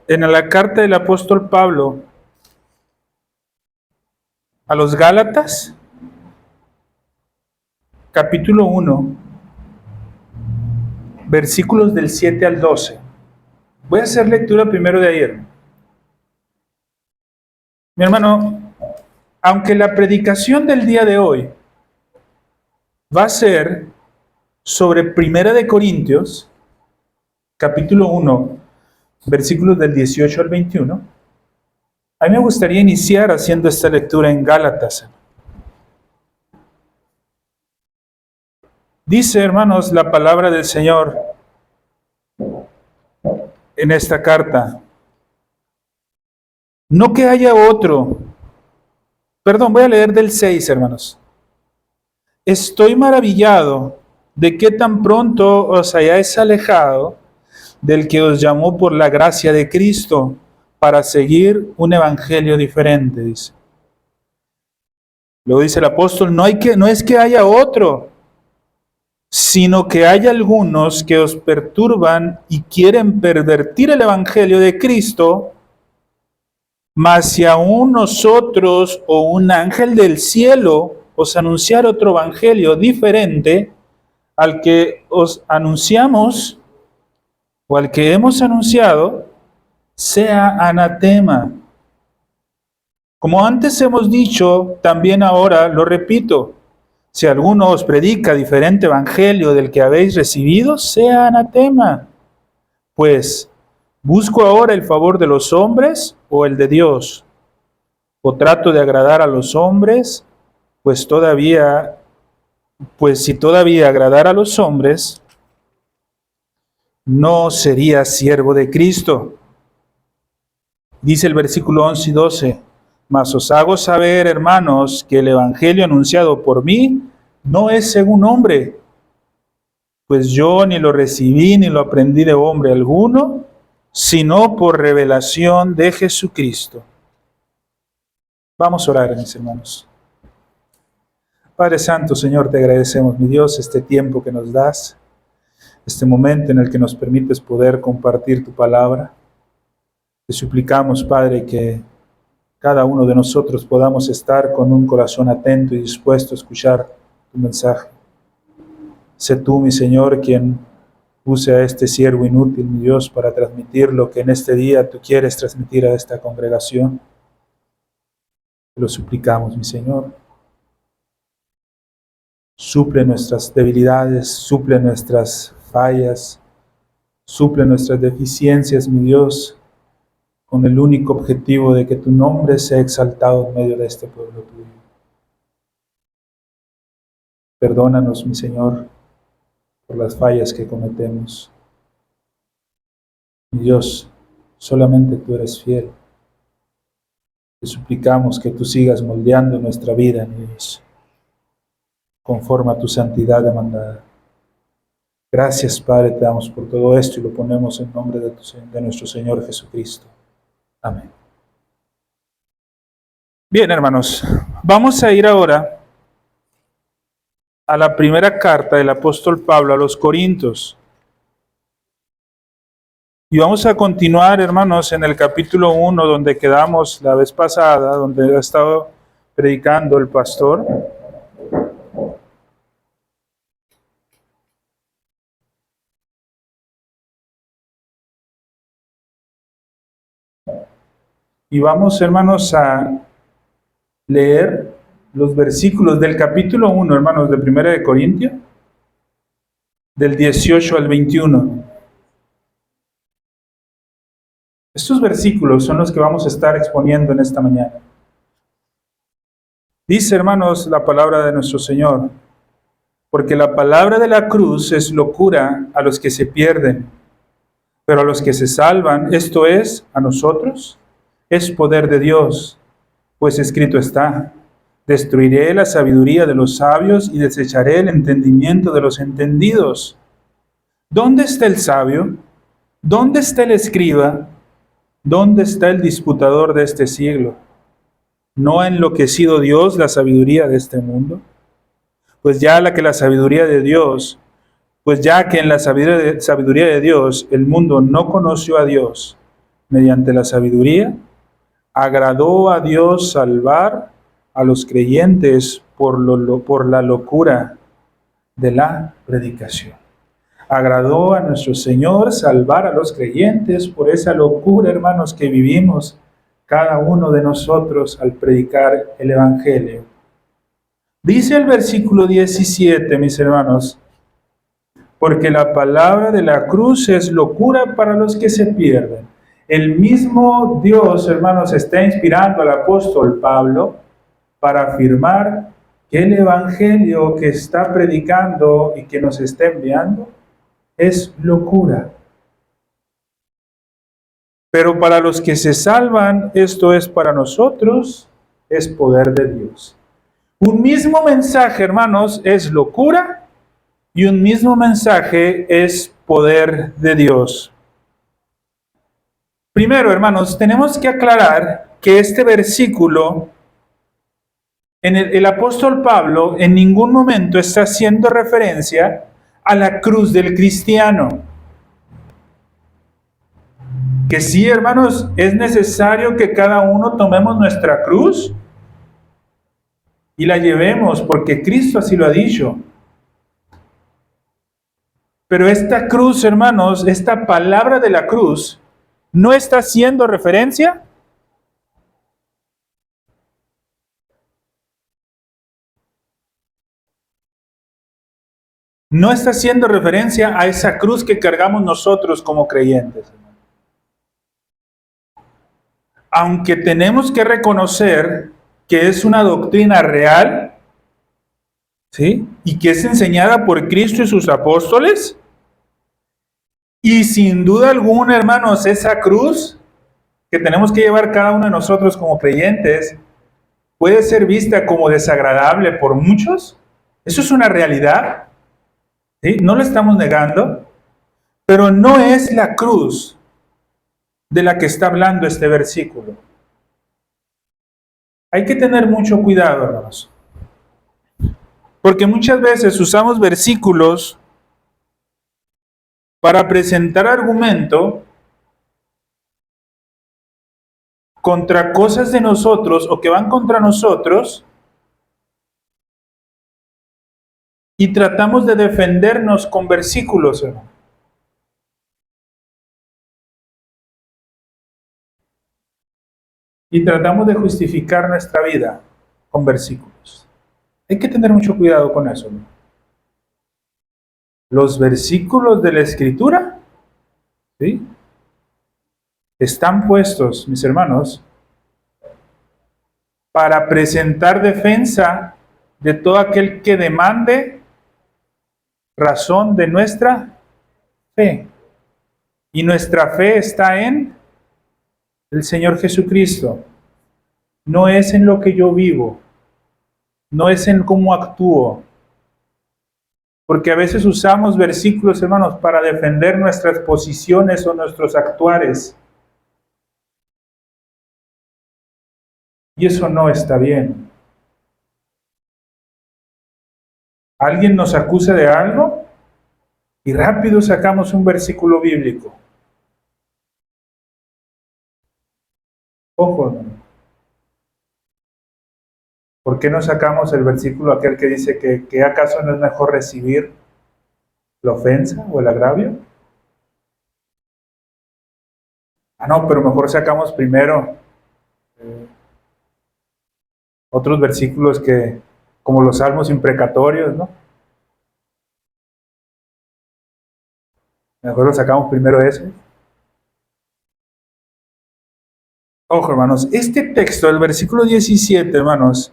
En la carta del apóstol Pablo a los Gálatas, capítulo 1, versículos del 7 al 12. Voy a hacer lectura primero de ayer. Mi hermano, aunque la predicación del día de hoy va a ser sobre Primera de Corintios, capítulo 1, versículos del 18 al 21, a mí me gustaría iniciar haciendo esta lectura en Gálatas. Dice, hermanos, la palabra del Señor en esta carta. No que haya otro. Perdón, voy a leer del 6, hermanos. Estoy maravillado de que tan pronto os hayáis alejado del que os llamó por la gracia de Cristo para seguir un evangelio diferente, dice. Luego dice el apóstol, no es que haya otro, sino que hay algunos que os perturban y quieren pervertir el evangelio de Cristo, mas si aún nosotros o un ángel del cielo os anunciar otro evangelio diferente al que os anunciamos o al que hemos anunciado, sea anatema. Como antes hemos dicho, también ahora lo repito, si alguno os predica diferente evangelio del que habéis recibido, sea anatema. Pues, ¿busco ahora el favor de los hombres o el de Dios? ¿O trato de agradar a los hombres? Pues si todavía agradara a los hombres, no sería siervo de Cristo. Dice el versículo 11 y 12, mas os hago saber, hermanos, que el evangelio anunciado por mí no es según hombre, pues yo ni lo recibí ni lo aprendí de hombre alguno, sino por revelación de Jesucristo. Vamos a orar, mis hermanos. Padre Santo, Señor, te agradecemos, mi Dios, este tiempo que nos das, este momento en el que nos permites poder compartir tu palabra. Te suplicamos, Padre, que cada uno de nosotros podamos estar con un corazón atento y dispuesto a escuchar tu mensaje. Sé tú, mi Señor, quien use a este siervo inútil, mi Dios, para transmitir lo que en este día tú quieres transmitir a esta congregación. Te lo suplicamos, mi Señor. Suple nuestras debilidades, suple nuestras fallas, suple nuestras deficiencias, mi Dios, con el único objetivo de que tu nombre sea exaltado en medio de este pueblo tuyo. Perdónanos, mi Señor, por las fallas que cometemos. Mi Dios, solamente tú eres fiel. Te suplicamos que tú sigas moldeando nuestra vida, mi Dios, conforme a tu santidad demandada. Gracias, Padre, te damos por todo esto y lo ponemos en nombre de nuestro Señor Jesucristo. Amén. Bien, hermanos, vamos a ir ahora a la primera carta del apóstol Pablo a los Corintios. Y vamos a continuar, hermanos, en el capítulo 1, donde quedamos la vez pasada, donde ha estado predicando el pastor. Y vamos, hermanos, a leer los versículos del capítulo 1, hermanos, de 1 de Corintios, del 18 al 21. Estos versículos son los que vamos a estar exponiendo en esta mañana. Dice, hermanos, la palabra de nuestro Señor, porque la palabra de la cruz es locura a los que se pierden, pero a los que se salvan, esto es, a nosotros, es poder de Dios, pues escrito está, destruiré la sabiduría de los sabios y desecharé el entendimiento de los entendidos. ¿Dónde está el sabio? ¿Dónde está el escriba? ¿Dónde está el disputador de este siglo? ¿No ha enloquecido Dios la sabiduría de este mundo? Pues ya que en la sabiduría de Dios el mundo no conoció a Dios, mediante la sabiduría, agradó a Dios salvar a los creyentes por la locura de la predicación. Agradó a nuestro Señor salvar a los creyentes por esa locura, hermanos, que vivimos cada uno de nosotros al predicar el Evangelio. Dice el versículo 17, mis hermanos, porque la palabra de la cruz es locura para los que se pierden. El mismo Dios, hermanos, está inspirando al apóstol Pablo para afirmar que el Evangelio que está predicando y que nos está enviando es locura. Pero para los que se salvan, esto es para nosotros, es poder de Dios. Un mismo mensaje, hermanos, es locura y un mismo mensaje es poder de Dios. Primero, hermanos, tenemos que aclarar que este versículo, el apóstol Pablo en ningún momento está haciendo referencia a la cruz del cristiano. Que sí, hermanos, es necesario que cada uno tomemos nuestra cruz y la llevemos, porque Cristo así lo ha dicho. Pero esta cruz, hermanos, esta palabra de la cruz, ¿no está haciendo referencia? No está haciendo referencia a esa cruz que cargamos nosotros como creyentes. Aunque tenemos que reconocer que es una doctrina real, ¿sí? Y que es enseñada por Cristo y sus apóstoles. Y sin duda alguna, hermanos, esa cruz que tenemos que llevar cada uno de nosotros como creyentes puede ser vista como desagradable por muchos. Eso es una realidad, ¿sí? No lo estamos negando, pero no es la cruz de la que está hablando este versículo. Hay que tener mucho cuidado, hermanos, porque muchas veces usamos versículos para presentar argumento contra cosas de nosotros o que van contra nosotros y tratamos de defendernos con versículos, hermano. Y tratamos de justificar nuestra vida con versículos. Hay que tener mucho cuidado con eso, ¿no? Los versículos de la Escritura, ¿sí?, están puestos, mis hermanos, para presentar defensa de todo aquel que demande razón de nuestra fe. Y nuestra fe está en el Señor Jesucristo. No es en lo que yo vivo, no es en cómo actúo. Porque a veces usamos versículos, hermanos, para defender nuestras posiciones o nuestros actuares. Y eso no está bien. Alguien nos acusa de algo y rápido sacamos un versículo bíblico. Ojo, hermano. ¿Por qué no sacamos el versículo aquel que dice que acaso no es mejor recibir la ofensa o el agravio? Ah, no, pero mejor sacamos primero otros versículos que, como los salmos imprecatorios, ¿no? Mejor lo sacamos primero ese. Ojo, hermanos, este texto, el versículo 17, hermanos,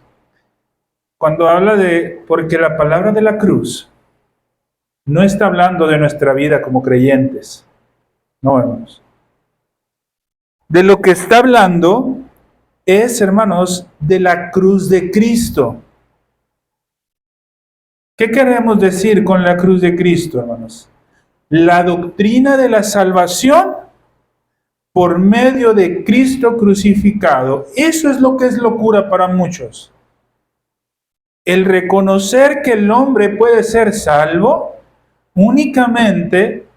cuando habla de, porque la palabra de la cruz no está hablando de nuestra vida como creyentes. No, hermanos. De lo que está hablando es, hermanos, de la cruz de Cristo. ¿Qué queremos decir con la cruz de Cristo, hermanos? La doctrina de la salvación por medio de Cristo crucificado. Eso es lo que es locura para muchos. El reconocer que el hombre puede ser salvo únicamente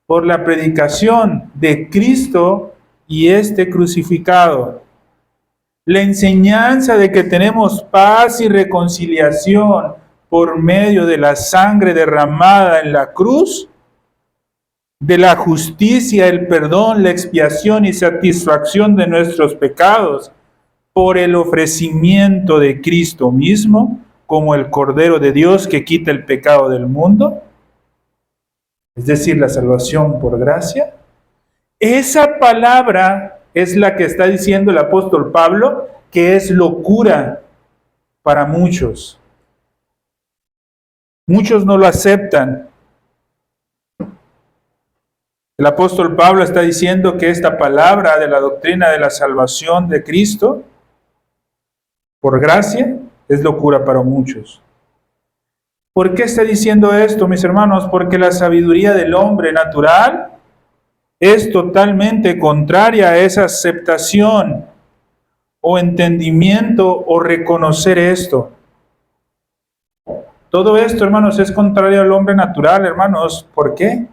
por la predicación de Cristo y este crucificado. La enseñanza de que tenemos paz y reconciliación por medio de la sangre derramada en la cruz, de la justicia, el perdón, la expiación y satisfacción de nuestros pecados por el ofrecimiento de Cristo mismo como el Cordero de Dios que quita el pecado del mundo, es decir, la salvación por gracia. Esa palabra es la que está diciendo el apóstol Pablo que es locura para muchos. Muchos no lo aceptan. El apóstol Pablo está diciendo que esta palabra de la doctrina de la salvación de Cristo por gracia es locura para muchos. ¿Por qué está diciendo esto, mis hermanos? Porque la sabiduría del hombre natural es totalmente contraria a esa aceptación o entendimiento o reconocer esto. Todo esto, hermanos, es contrario al hombre natural, hermanos. ¿Por qué?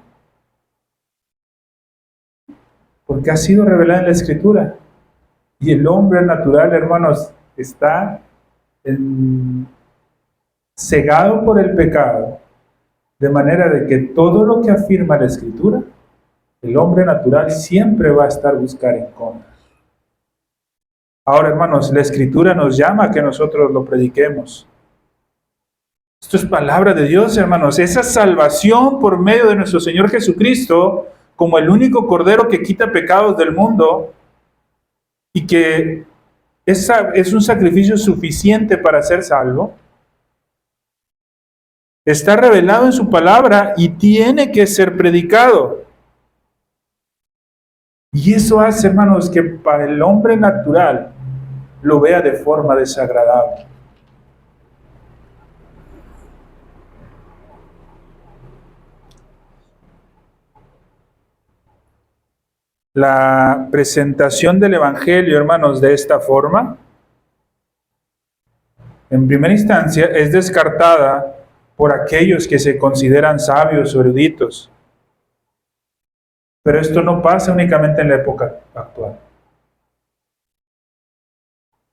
Porque ha sido revelada en la Escritura. Y el hombre natural, hermanos, está cegado por el pecado, de manera de que todo lo que afirma la Escritura, el hombre natural siempre va a estar buscando en contra. Ahora, hermanos, la Escritura nos llama a que nosotros lo prediquemos. Esto es palabra de Dios, hermanos. Esa salvación por medio de nuestro Señor Jesucristo, como el único Cordero que quita pecados del mundo, y que es un sacrificio suficiente para ser salvo, está revelado en su palabra y tiene que ser predicado. Y eso hace, hermanos, que para el hombre natural lo vea de forma desagradable. La presentación del Evangelio, hermanos, de esta forma, en primera instancia, es descartada por aquellos que se consideran sabios o eruditos. Pero esto no pasa únicamente en la época actual.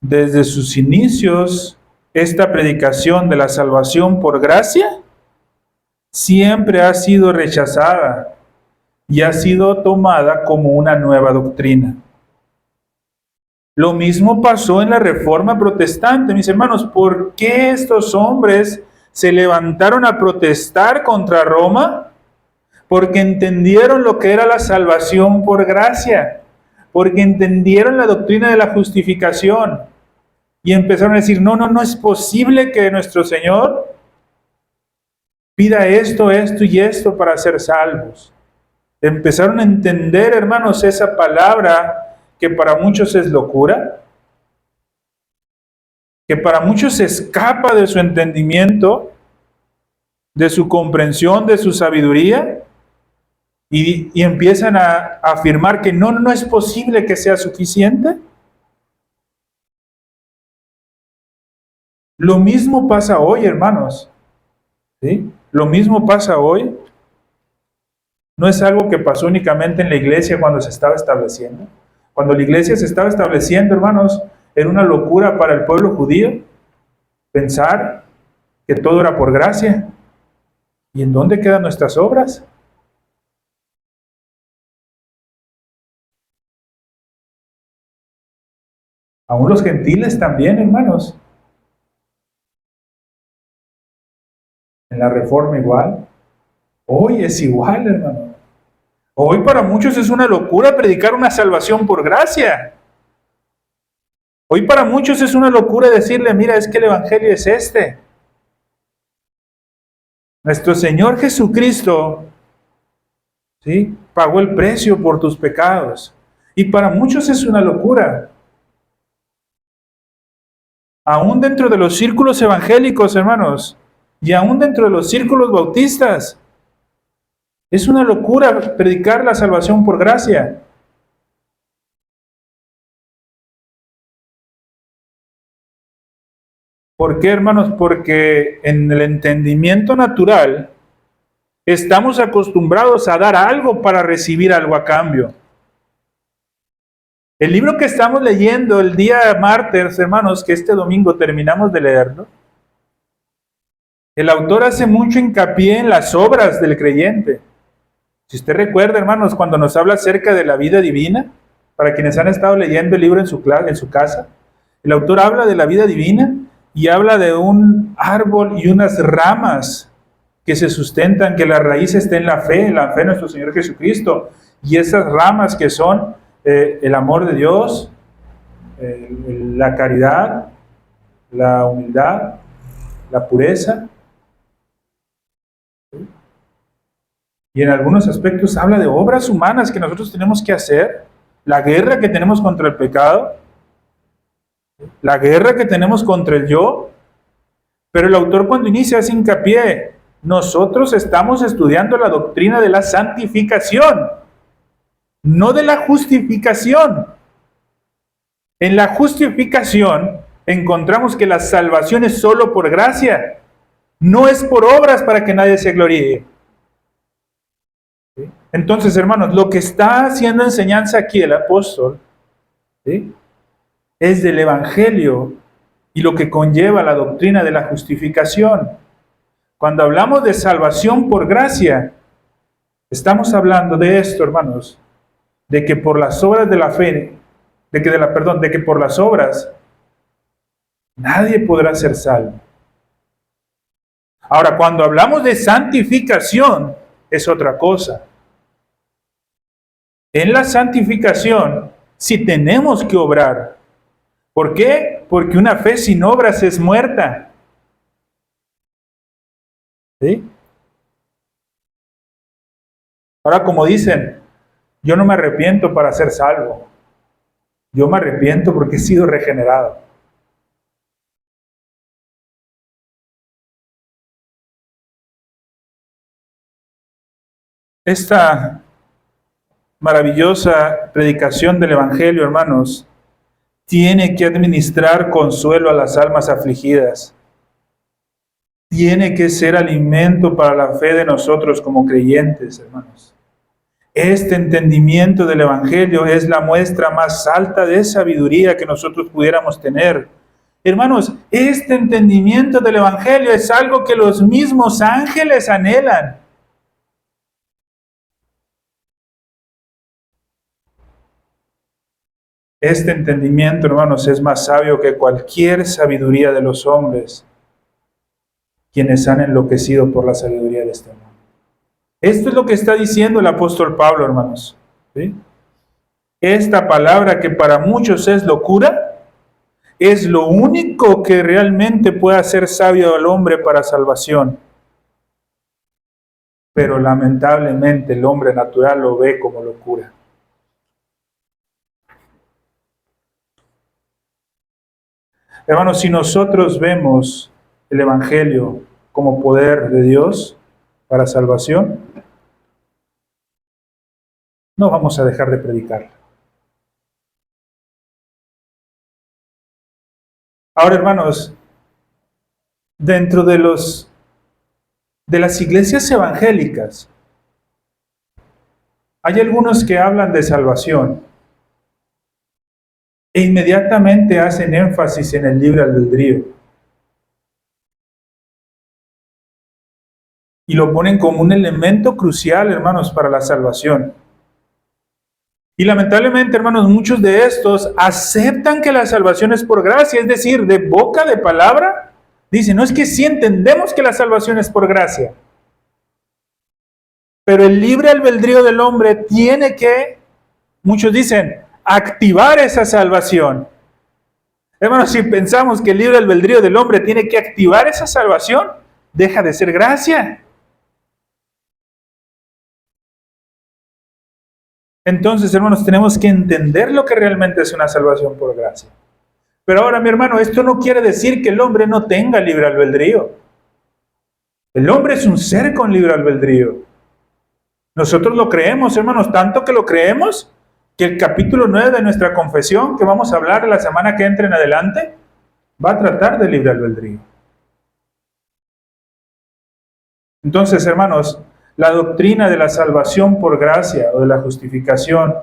Desde sus inicios, esta predicación de la salvación por gracia siempre ha sido rechazada y ha sido tomada como una nueva doctrina. Lo mismo pasó en la Reforma Protestante, mis hermanos. ¿Por qué estos hombres se levantaron a protestar contra Roma? Porque entendieron lo que era la salvación por gracia, porque entendieron la doctrina de la justificación y empezaron a decir, no es posible que nuestro Señor pida esto, esto y esto para ser salvos. Empezaron a entender, hermanos, esa palabra que para muchos es locura, que para muchos escapa de su entendimiento, de su comprensión, de su sabiduría, y empiezan a afirmar que no es posible que sea suficiente. Lo mismo pasa hoy, hermanos. ¿Sí? Lo mismo pasa hoy. No es algo que pasó únicamente en la iglesia cuando se estaba estableciendo. Cuando la iglesia se estaba estableciendo, hermanos, era una locura para el pueblo judío pensar que todo era por gracia. ¿Y en dónde quedan nuestras obras? Aún los gentiles también, hermanos. En la Reforma igual. Hoy es igual, hermano. Hoy para muchos es una locura predicar una salvación por gracia. Hoy para muchos es una locura decirle, mira, es que el Evangelio es este. Nuestro Señor Jesucristo, ¿sí?, pagó el precio por tus pecados. Y para muchos es una locura. Aún dentro de los círculos evangélicos, hermanos, y aún dentro de los círculos bautistas, es una locura predicar la salvación por gracia. ¿Por qué, hermanos? Porque en el entendimiento natural estamos acostumbrados a dar algo para recibir algo a cambio. El libro que estamos leyendo el día martes, hermanos, que este domingo terminamos de leerlo, el autor hace mucho hincapié en las obras del creyente. Si usted recuerda, hermanos, cuando nos habla acerca de la vida divina, para quienes han estado leyendo el libro en su casa, el autor habla de la vida divina y habla de un árbol y unas ramas que se sustentan, que la raíz está en la fe de nuestro Señor Jesucristo, y esas ramas que son el amor de Dios, la caridad, la humildad, la pureza. Y en algunos aspectos habla de obras humanas que nosotros tenemos que hacer, la guerra que tenemos contra el pecado, la guerra que tenemos contra el yo. Pero el autor cuando inicia hace hincapié, nosotros estamos estudiando la doctrina de la santificación, no de la justificación. En la justificación encontramos que la salvación es solo por gracia, no es por obras para que nadie se gloríe. ¿Sí? Entonces, hermanos, lo que está haciendo enseñanza aquí el apóstol, ¿sí?, es del Evangelio y lo que conlleva la doctrina de la justificación. Cuando hablamos de salvación por gracia, estamos hablando de esto, hermanos, de que por las obras de la fe, de que por las obras nadie podrá ser salvo. Ahora, cuando hablamos de santificación, es otra cosa. En la santificación, sí tenemos que obrar. ¿Por qué? Porque una fe sin obras es muerta. ¿Sí? Ahora, como dicen, yo no me arrepiento para ser salvo. Yo me arrepiento porque he sido regenerado. Esta maravillosa predicación del Evangelio, hermanos, tiene que administrar consuelo a las almas afligidas. Tiene que ser alimento para la fe de nosotros como creyentes, hermanos. Este entendimiento del Evangelio es la muestra más alta de sabiduría que nosotros pudiéramos tener. Hermanos, este entendimiento del Evangelio es algo que los mismos ángeles anhelan. Este entendimiento, hermanos, es más sabio que cualquier sabiduría de los hombres, quienes han enloquecido por la sabiduría de este mundo. Esto es lo que está diciendo el apóstol Pablo, hermanos. ¿Sí? Esta palabra que para muchos es locura, es lo único que realmente puede hacer sabio al hombre para salvación. Pero lamentablemente el hombre natural lo ve como locura. Hermanos, si nosotros vemos el Evangelio como poder de Dios para salvación, no vamos a dejar de predicarlo. Ahora, hermanos, dentro de las iglesias evangélicas, hay algunos que hablan de salvación e inmediatamente hacen énfasis en el libre albedrío. Y lo ponen como un elemento crucial, hermanos, para la salvación. Y lamentablemente, hermanos, muchos de estos aceptan que la salvación es por gracia, es decir, de boca de palabra, dicen, no, es que sí entendemos que la salvación es por gracia. Pero el libre albedrío del hombre tiene que, muchos dicen, activar esa salvación. Hermanos, si pensamos que el libre albedrío del hombre tiene que activar esa salvación, deja de ser gracia. Entonces, hermanos, tenemos que entender lo que realmente es una salvación por gracia. Pero ahora, mi hermano, esto no quiere decir que el hombre no tenga libre albedrío. El hombre es un ser con libre albedrío. Nosotros lo creemos, hermanos, tanto que lo creemos, que el capítulo 9 de nuestra confesión, que vamos a hablar la semana que entra en adelante, va a tratar de libre albedrío. Entonces, hermanos, la doctrina de la salvación por gracia o de la justificación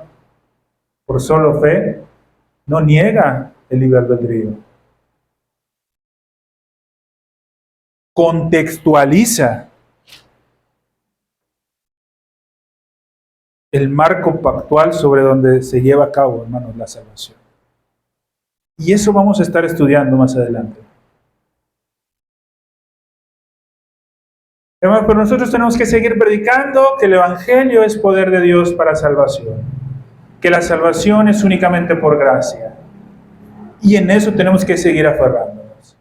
por solo fe no niega el libre albedrío. Contextualiza el marco pactual sobre donde se lleva a cabo, hermanos, la salvación. Y eso vamos a estar estudiando más adelante. Hermanos, pero nosotros tenemos que seguir predicando que el Evangelio es poder de Dios para salvación, que la salvación es únicamente por gracia. Y en eso tenemos que seguir aferrándonos.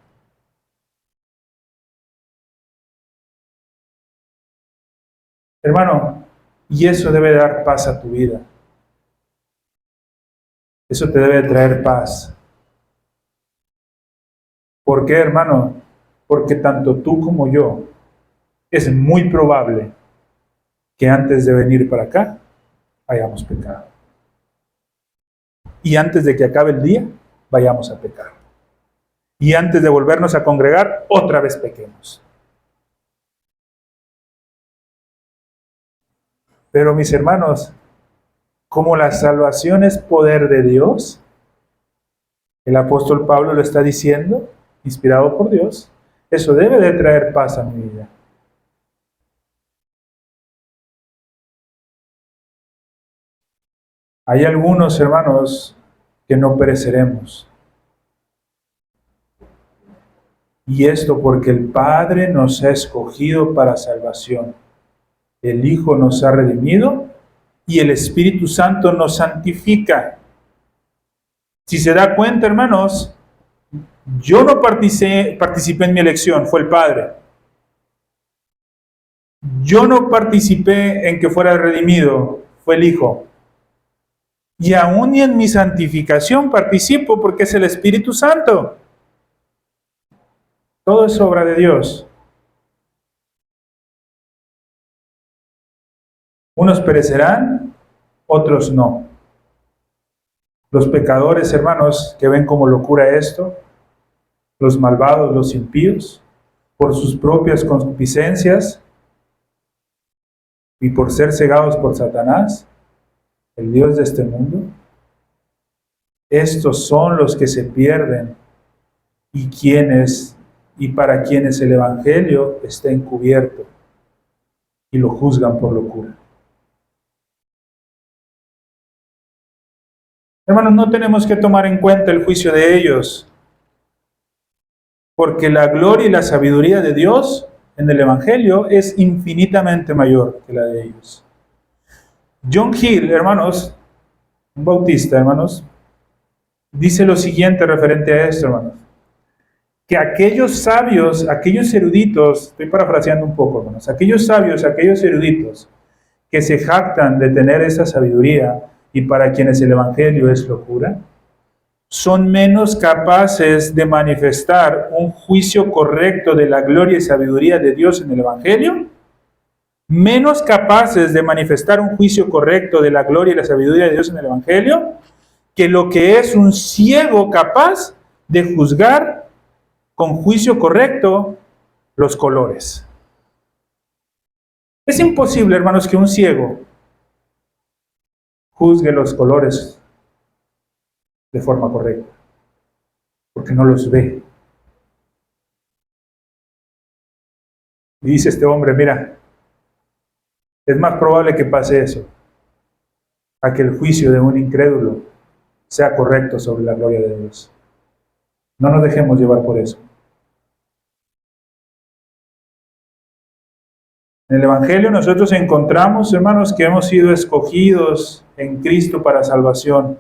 Hermano, y eso debe dar paz a tu vida. Eso te debe traer paz. ¿Por qué, hermano? Porque tanto tú como yo, es muy probable que antes de venir para acá hayamos pecado. Y antes de que acabe el día, vayamos a pecar. Y antes de volvernos a congregar, otra vez pequemos. Pero mis hermanos, como la salvación es poder de Dios, el apóstol Pablo lo está diciendo, inspirado por Dios, eso debe de traer paz a mi vida. Hay algunos hermanos que no pereceremos. Y esto porque el Padre nos ha escogido para salvación. El Hijo nos ha redimido y el Espíritu Santo nos santifica. Si se da cuenta, hermanos, yo no participé en mi elección, fue el Padre. Yo no participé en que fuera redimido, fue el Hijo. Y aún en mi santificación participo porque es el Espíritu Santo. Todo es obra de Dios. Unos perecerán, otros no. Los pecadores, hermanos, que ven como locura esto, los malvados, los impíos, por sus propias concupiscencias y por ser cegados por Satanás, el Dios de este mundo, estos son los que se pierden y para quienes el Evangelio está encubierto y lo juzgan por locura. Hermanos, no tenemos que tomar en cuenta el juicio de ellos, porque la gloria y la sabiduría de Dios en el Evangelio es infinitamente mayor que la de ellos. John Hill, hermanos, un bautista, hermanos, dice lo siguiente referente a esto, hermanos, que aquellos sabios, aquellos eruditos, estoy parafraseando un poco, hermanos, aquellos sabios, aquellos eruditos que se jactan de tener esa sabiduría y para quienes el Evangelio es locura, son menos capaces de manifestar un juicio correcto de la gloria y sabiduría de Dios en el Evangelio, menos capaces de manifestar un juicio correcto de la gloria y la sabiduría de Dios en el Evangelio, que lo que es un ciego capaz de juzgar con juicio correcto los colores. Es imposible, hermanos, que un ciego juzgue los colores de forma correcta, porque no los ve. Y dice este hombre, mira, es más probable que pase eso, a que el juicio de un incrédulo sea correcto sobre la gloria de Dios. No nos dejemos llevar por eso. En el Evangelio nosotros encontramos, hermanos, que hemos sido escogidos en Cristo para salvación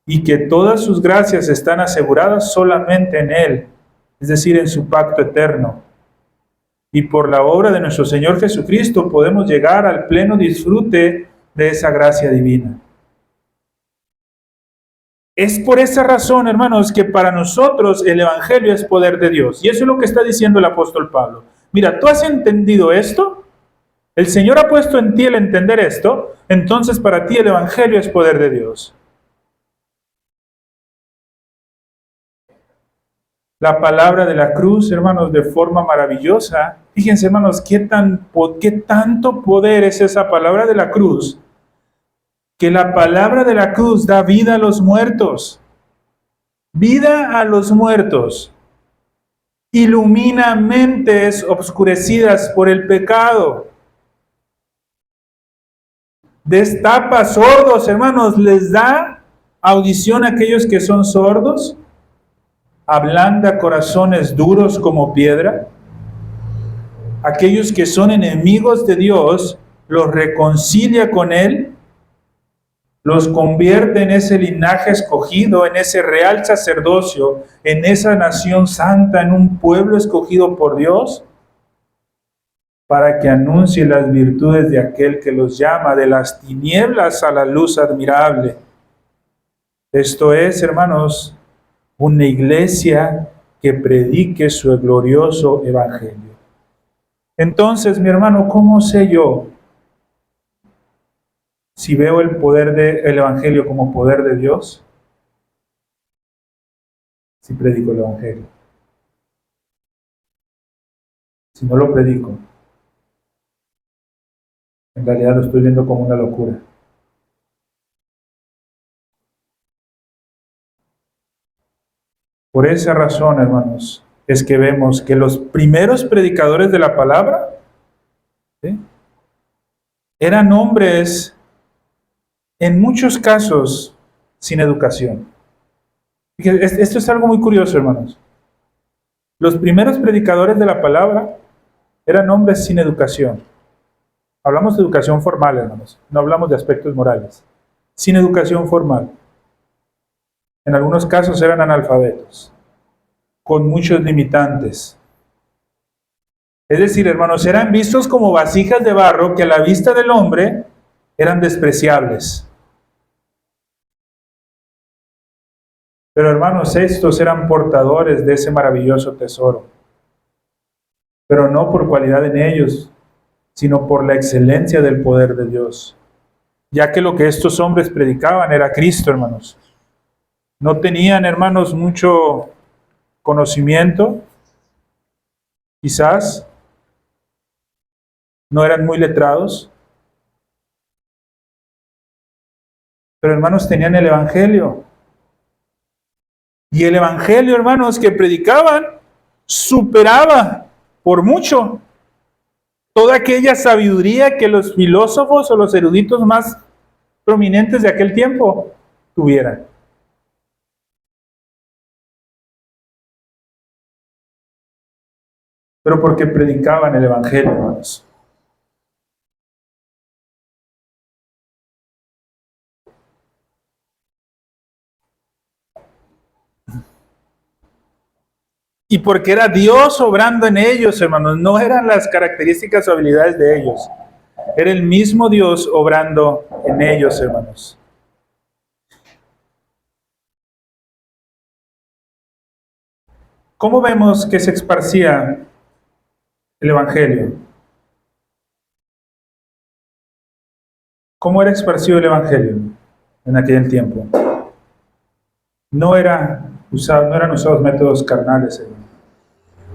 y que todas sus gracias están aseguradas solamente en Él, es decir, en su pacto eterno. Y por la obra de nuestro Señor Jesucristo podemos llegar al pleno disfrute de esa gracia divina. Es por esa razón, hermanos, que para nosotros el Evangelio es poder de Dios. Y eso es lo que está diciendo el apóstol Pablo. Mira, ¿tú has entendido esto? El Señor ha puesto en ti el entender esto, entonces para ti el Evangelio es poder de Dios. La palabra de la cruz, hermanos, de forma maravillosa. Fíjense, hermanos, qué tanto poder es esa palabra de la cruz, que la palabra de la cruz da vida a los muertos. vida a los muertos, ilumina mentes obscurecidas por el pecado, destapa sordos, hermanos, les da audición a aquellos que son sordos, ablanda corazones duros como piedra, aquellos que son enemigos de Dios, los reconcilia con Él, los convierte en ese linaje escogido, en ese real sacerdocio, en esa nación santa, en un pueblo escogido por Dios, para que anuncie las virtudes de aquel que los llama de las tinieblas a la luz admirable. Esto es, hermanos, una iglesia que predique su glorioso evangelio. Entonces, mi hermano, ¿cómo sé yo si veo el poder del evangelio como poder de Dios? Si predico el evangelio. Si no lo predico, en realidad lo estoy viendo como una locura. Por esa razón, hermanos, es que vemos que los primeros predicadores de la palabra, ¿sí?, eran hombres, en muchos casos, sin educación. Esto es algo muy curioso, hermanos. Los primeros predicadores de la palabra eran hombres sin educación. Hablamos de educación formal, hermanos, no hablamos de aspectos morales. Sin educación formal. En algunos casos eran analfabetos, con muchos limitantes. Es decir, hermanos, eran vistos como vasijas de barro que a la vista del hombre eran despreciables. Pero, hermanos, estos eran portadores de ese maravilloso tesoro. Pero no por cualidad en ellos, sino por la excelencia del poder de Dios. Ya que lo que estos hombres predicaban era Cristo, hermanos. No tenían, hermanos, mucho conocimiento, quizás. No eran muy letrados. Pero, hermanos, tenían el Evangelio. Y el Evangelio, hermanos, que predicaban, superaba por mucho toda aquella sabiduría que los filósofos o los eruditos más prominentes de aquel tiempo tuvieran. Pero porque predicaban el Evangelio, hermanos. Y porque era Dios obrando en ellos, hermanos. No eran las características o habilidades de ellos. Era el mismo Dios obrando en ellos, hermanos. ¿Cómo vemos que se esparcía el Evangelio? ¿Cómo era esparcido el Evangelio en aquel tiempo? No eran usados métodos carnales, hermanos.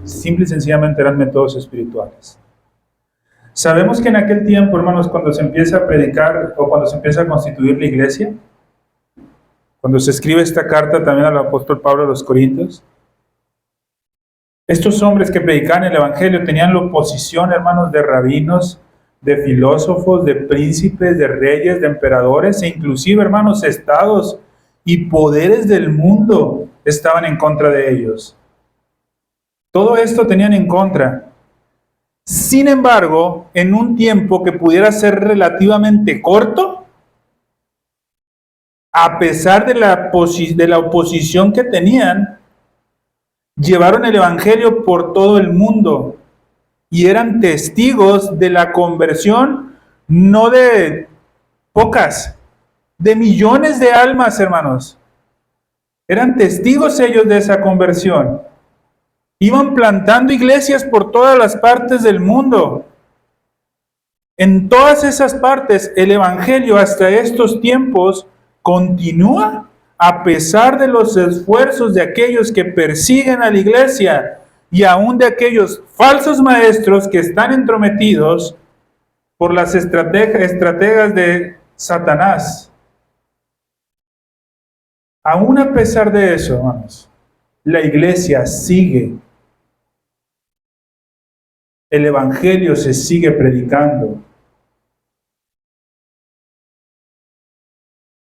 Simple y sencillamente eran métodos espirituales. Sabemos que en aquel tiempo, hermanos, cuando se empieza a predicar o cuando se empieza a constituir la iglesia, cuando se escribe esta carta también al apóstol Pablo a los Corintios, estos hombres que predicaban el Evangelio tenían la oposición, hermanos, de rabinos, de filósofos, de príncipes, de reyes, de emperadores e inclusive, hermanos, estados y poderes del mundo estaban en contra de ellos. Todo esto tenían en contra. Sin embargo, en un tiempo que pudiera ser relativamente corto, a pesar de la oposición que tenían, llevaron el Evangelio por todo el mundo y eran testigos de la conversión, no de pocas, de millones de almas, hermanos. Eran testigos ellos de esa conversión. Iban plantando iglesias por todas las partes del mundo. En todas esas partes, el Evangelio hasta estos tiempos continúa a pesar de los esfuerzos de aquellos que persiguen a la iglesia y aún de aquellos falsos maestros que están entrometidos por las estrategas de Satanás. Aún a pesar de eso, hermanos, la iglesia sigue, el evangelio se sigue predicando.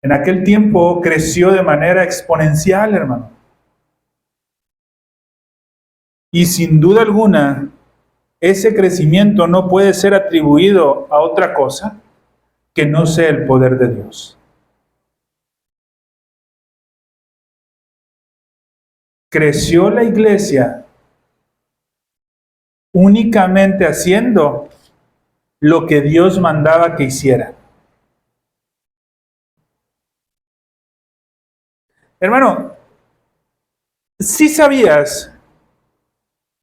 En aquel tiempo creció de manera exponencial, hermano. Y sin duda alguna, ese crecimiento no puede ser atribuido a otra cosa que no sea el poder de Dios. Creció la iglesia únicamente haciendo lo que Dios mandaba que hiciera. Hermano, ¿sí sabías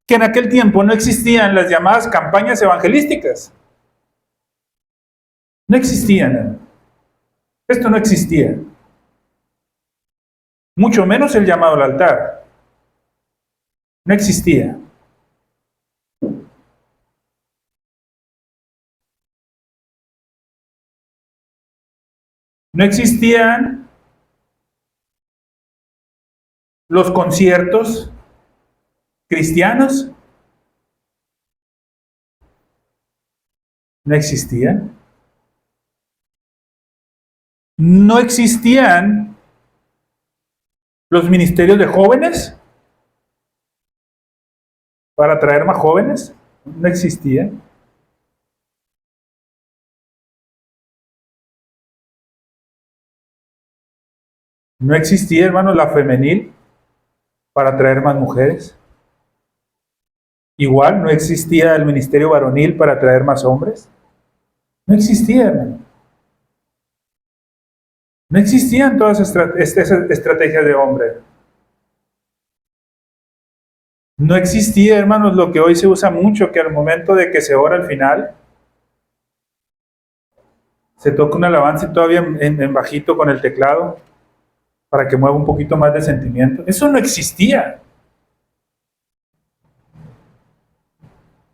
que en aquel tiempo no existían las llamadas campañas evangelísticas? No existían, hermano. Esto no existía. Mucho menos el llamado al altar. No existía. No existían los conciertos cristianos. No existían. No existían los ministerios de jóvenes para atraer más jóvenes. No existían. No existía, hermano, la femenil para atraer más mujeres. Igual no existía el ministerio varonil para atraer más hombres. No existía, hermano. No existían todas esas estrategias de hombre. No existía, hermanos, lo que hoy se usa mucho, que al momento de que se ora al final, se toca una alabanza y todavía en bajito con el teclado, para que mueva un poquito más de sentimiento. Eso no existía.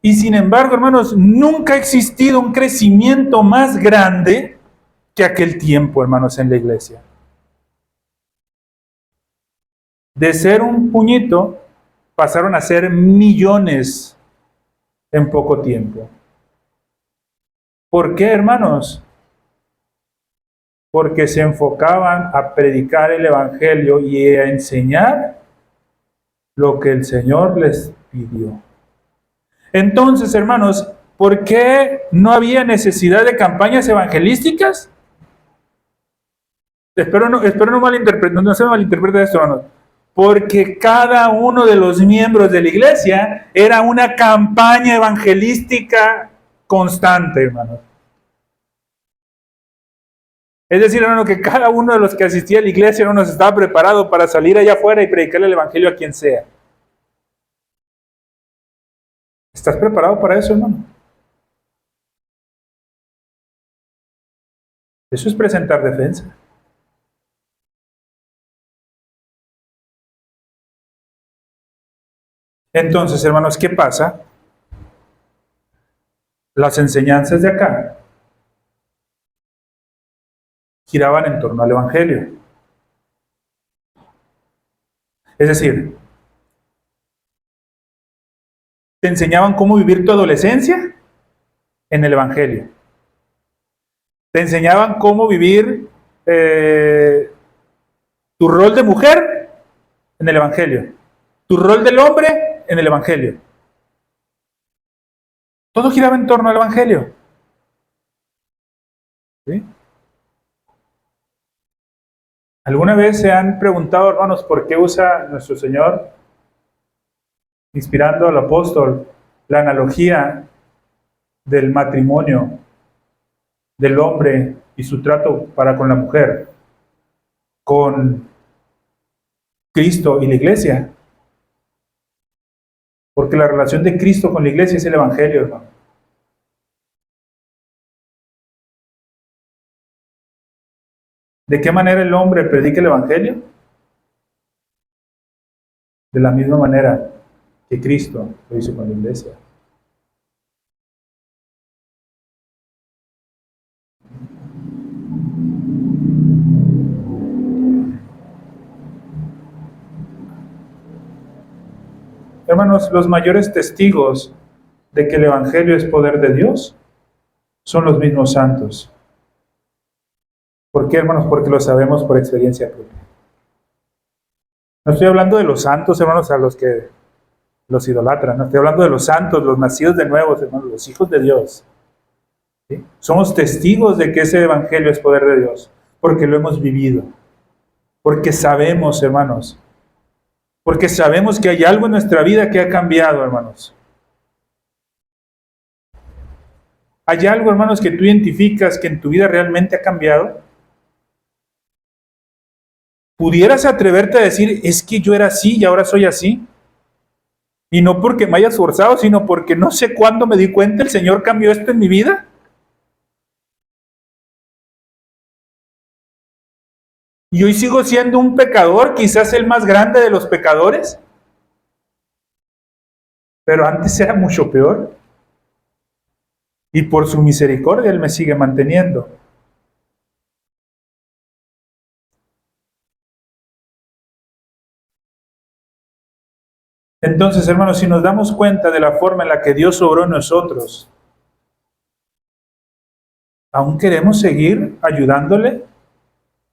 Y sin embargo, hermanos, nunca ha existido un crecimiento más grande que aquel tiempo, hermanos, en la iglesia. De ser un puñito, pasaron a ser millones en poco tiempo. ¿Por qué, hermanos? Porque se enfocaban a predicar el Evangelio y a enseñar lo que el Señor les pidió. Entonces, hermanos, ¿por qué no había necesidad de campañas evangelísticas? Espero no no se malinterprete esto, hermanos. Porque cada uno de los miembros de la iglesia era una campaña evangelística constante, hermanos. Es decir, hermano, que cada uno de los que asistía a la iglesia, hermano, estaba preparado para salir allá afuera y predicarle el evangelio a quien sea. ¿Estás preparado para eso, hermano? Eso es presentar defensa. Entonces, hermanos, ¿qué pasa? Las enseñanzas de acá giraban en torno al evangelio. Es decir, te enseñaban cómo vivir tu adolescencia en el evangelio. Te enseñaban cómo vivir tu rol de mujer en el evangelio. Tu rol del hombre en el evangelio. Todo giraba en torno al evangelio. ¿Sí? ¿Alguna vez se han preguntado, hermanos, por qué usa nuestro Señor, inspirando al apóstol, la analogía del matrimonio del hombre y su trato para con la mujer, con Cristo y la iglesia? Porque la relación de Cristo con la iglesia es el evangelio, hermano. ¿De qué manera el hombre predica el evangelio? De la misma manera que Cristo lo hizo con la iglesia. Hermanos, los mayores testigos de que el Evangelio es poder de Dios son los mismos santos. ¿Por qué, hermanos? Porque lo sabemos por experiencia propia. No estoy hablando de los santos, hermanos, a los que los idolatran. No estoy hablando de los santos, los nacidos de nuevo, hermanos, los hijos de Dios. ¿Sí? Somos testigos de que ese Evangelio es poder de Dios, porque lo hemos vivido. Porque sabemos, hermanos, porque sabemos que hay algo en nuestra vida que ha cambiado, hermanos. ¿Hay algo, hermanos, que tú identificas que en tu vida realmente ha cambiado? ¿Pudieras atreverte a decir, es que yo era así y ahora soy así? Y no porque me haya esforzado, sino porque no sé cuándo me di cuenta, el Señor cambió esto en mi vida. Y hoy sigo siendo un pecador, quizás el más grande de los pecadores. Pero antes era mucho peor. Y por su misericordia Él me sigue manteniendo. Entonces, hermanos, si nos damos cuenta de la forma en la que Dios obró en nosotros, ¿aún queremos seguir ayudándole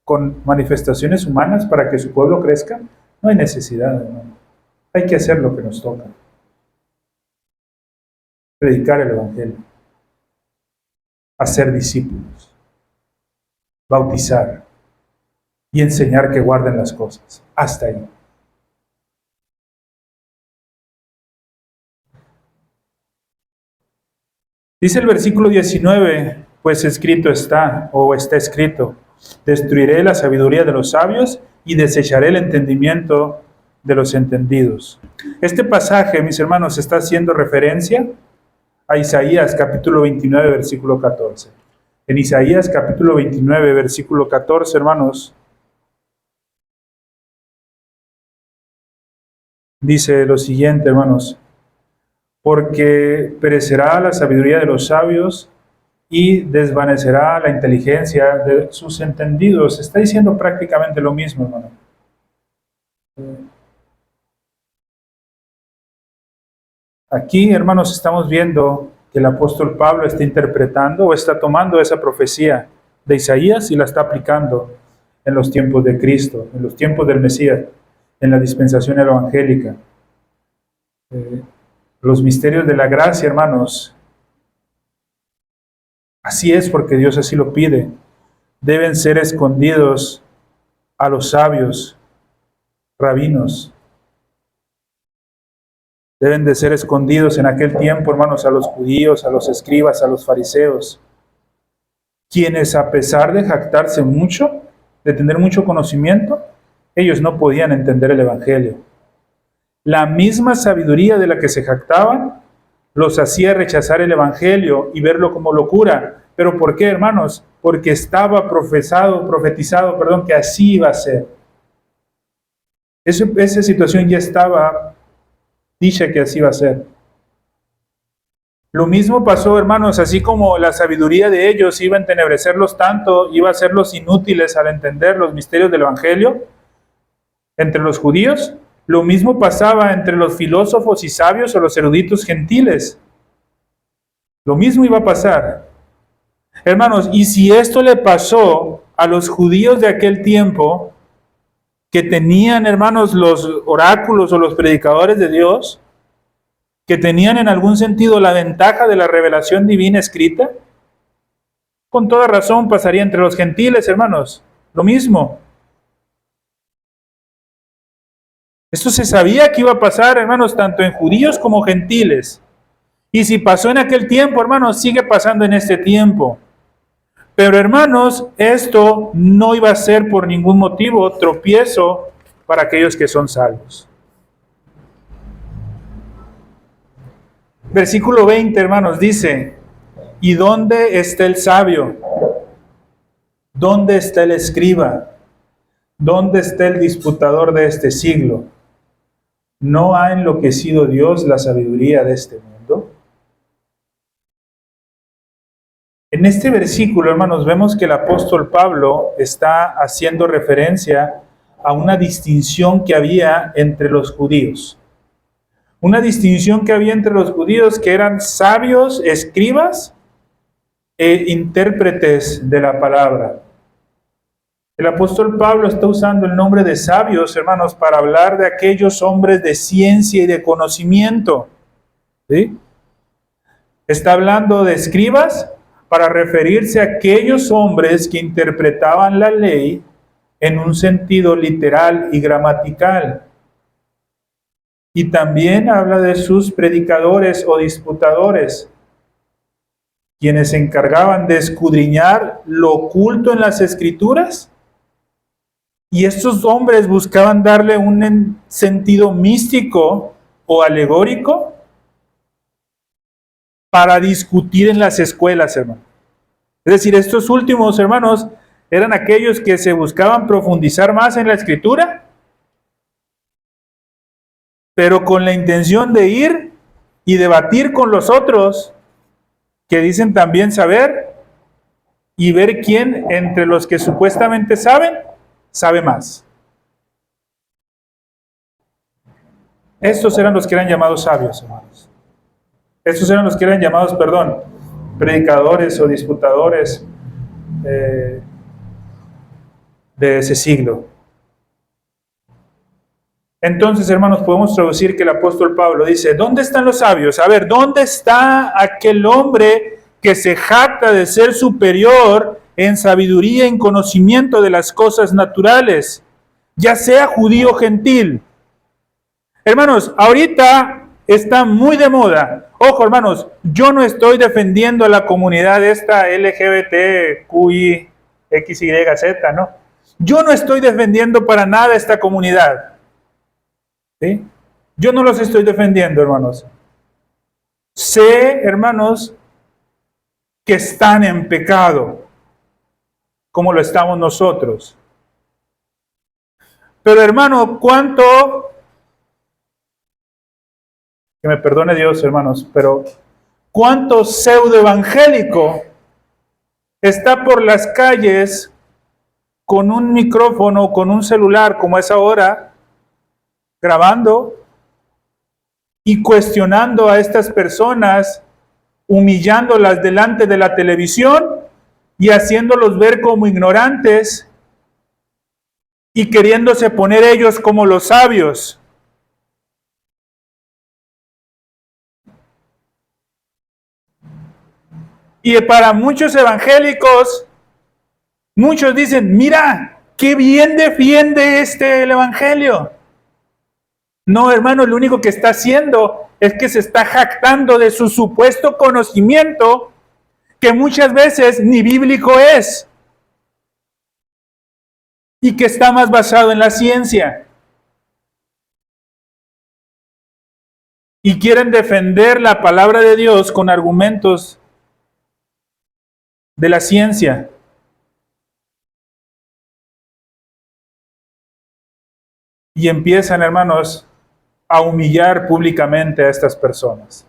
con manifestaciones humanas para que su pueblo crezca? No hay necesidad, hermano. Hay que hacer lo que nos toca. Predicar el Evangelio. Hacer discípulos. Bautizar. Y enseñar que guarden las cosas. Hasta ahí. Dice el versículo 19, pues escrito está, o está escrito, destruiré la sabiduría de los sabios y desecharé el entendimiento de los entendidos. Este pasaje, mis hermanos, está haciendo referencia a Isaías capítulo 29, versículo 14. En Isaías capítulo 29, versículo 14, hermanos, dice lo siguiente, hermanos, porque perecerá la sabiduría de los sabios y desvanecerá la inteligencia de sus entendidos. Está diciendo prácticamente lo mismo, hermano. Aquí, hermanos, estamos viendo que el apóstol Pablo está interpretando o está tomando esa profecía de Isaías y la está aplicando en los tiempos de Cristo, en los tiempos del Mesías, en la dispensación evangélica. Los misterios de la gracia, hermanos, así es porque Dios así lo pide. Deben ser escondidos a los sabios, rabinos. Deben de ser escondidos en aquel tiempo, hermanos, a los judíos, a los escribas, a los fariseos, quienes a pesar de jactarse mucho, de tener mucho conocimiento, ellos no podían entender el Evangelio. La misma sabiduría de la que se jactaban los hacía rechazar el Evangelio y verlo como locura. ¿Pero por qué, hermanos? Porque estaba profetizado, que así iba a ser. Esa situación ya estaba dicha que así iba a ser. Lo mismo pasó, hermanos, así como la sabiduría de ellos iba a entenebrecerlos tanto, iba a hacerlos inútiles al entender los misterios del Evangelio entre los judíos. Lo mismo pasaba entre los filósofos y sabios o los eruditos gentiles. Lo mismo iba a pasar. Hermanos, y si esto le pasó a los judíos de aquel tiempo, que tenían, hermanos, los oráculos o los predicadores de Dios, que tenían en algún sentido la ventaja de la revelación divina escrita, con toda razón pasaría entre los gentiles, hermanos. Lo mismo. Esto se sabía que iba a pasar, hermanos, tanto en judíos como gentiles. Y si pasó en aquel tiempo, hermanos, sigue pasando en este tiempo. Pero, hermanos, esto no iba a ser por ningún motivo tropiezo para aquellos que son salvos. Versículo 20, hermanos, dice, ¿y dónde está el sabio? ¿Dónde está el escriba? ¿Dónde está el disputador de este siglo? ¿No ha enloquecido Dios la sabiduría de este mundo? En este versículo, hermanos, vemos que el apóstol Pablo está haciendo referencia a una distinción que había entre los judíos. una distinción que había entre los judíos, que eran sabios, escribas e intérpretes de la palabra. El apóstol Pablo está usando el nombre de sabios, hermanos, para hablar de aquellos hombres de ciencia y de conocimiento. ¿Sí? Está hablando de escribas para referirse a aquellos hombres que interpretaban la ley en un sentido literal y gramatical. Y también habla de sus predicadores o disputadores, quienes se encargaban de escudriñar lo oculto en las Escrituras. Y estos hombres buscaban darle un sentido místico o alegórico para discutir en las escuelas, hermano. Es decir, estos últimos, hermanos, eran aquellos que se buscaban profundizar más en la Escritura, pero con la intención de ir y debatir con los otros que dicen también saber y ver quién entre los que supuestamente saben, sabe más. Estos eran los que eran llamados sabios, hermanos. Estos eran los que eran llamados, predicadores o disputadores de ese siglo. Entonces, hermanos, podemos traducir que el apóstol Pablo dice, ¿dónde están los sabios? A ver, ¿dónde está aquel hombre que se jacta de ser superior en sabiduría y en conocimiento de las cosas naturales, ya sea judío o gentil? Hermanos, ahorita está muy de moda. Ojo, hermanos, yo no estoy defendiendo a la comunidad esta LGBTQI, XYZ, ¿no? Yo no estoy defendiendo para nada esta comunidad. ¿Sí? Yo no los estoy defendiendo, hermanos. Sé, hermanos, que están en pecado, como lo estamos nosotros. Pero, hermano, que me perdone Dios, hermanos, pero ¿cuánto pseudoevangélico está por las calles con un micrófono, con un celular, como es ahora, grabando y cuestionando a estas personas, humillándolas delante de la televisión y haciéndolos ver como ignorantes y queriéndose poner ellos como los sabios? Y para muchos evangélicos, muchos dicen, mira, qué bien defiende el evangelio. No, hermano, lo único que está haciendo es que se está jactando de su supuesto conocimiento, que muchas veces ni bíblico es, y que está más basado en la ciencia. Y quieren defender la palabra de Dios con argumentos de la ciencia. Y empiezan, hermanos, a humillar públicamente a estas personas.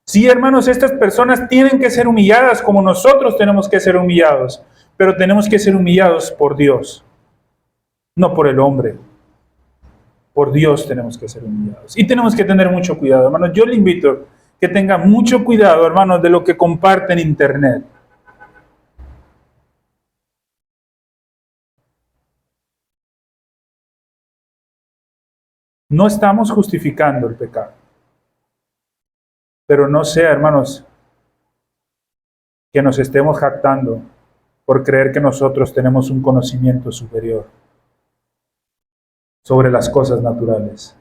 Sí, hermanos, estas personas tienen que ser humilladas como nosotros tenemos que ser humillados, pero tenemos que ser humillados por Dios, no por el hombre. Por Dios tenemos que ser humillados. Y tenemos que tener mucho cuidado, hermanos. Yo le invito que tenga mucho cuidado, hermanos, de lo que comparte en internet. No estamos justificando el pecado. Pero no sea, hermanos, que nos estemos jactando por creer que nosotros tenemos un conocimiento superior sobre las cosas naturales.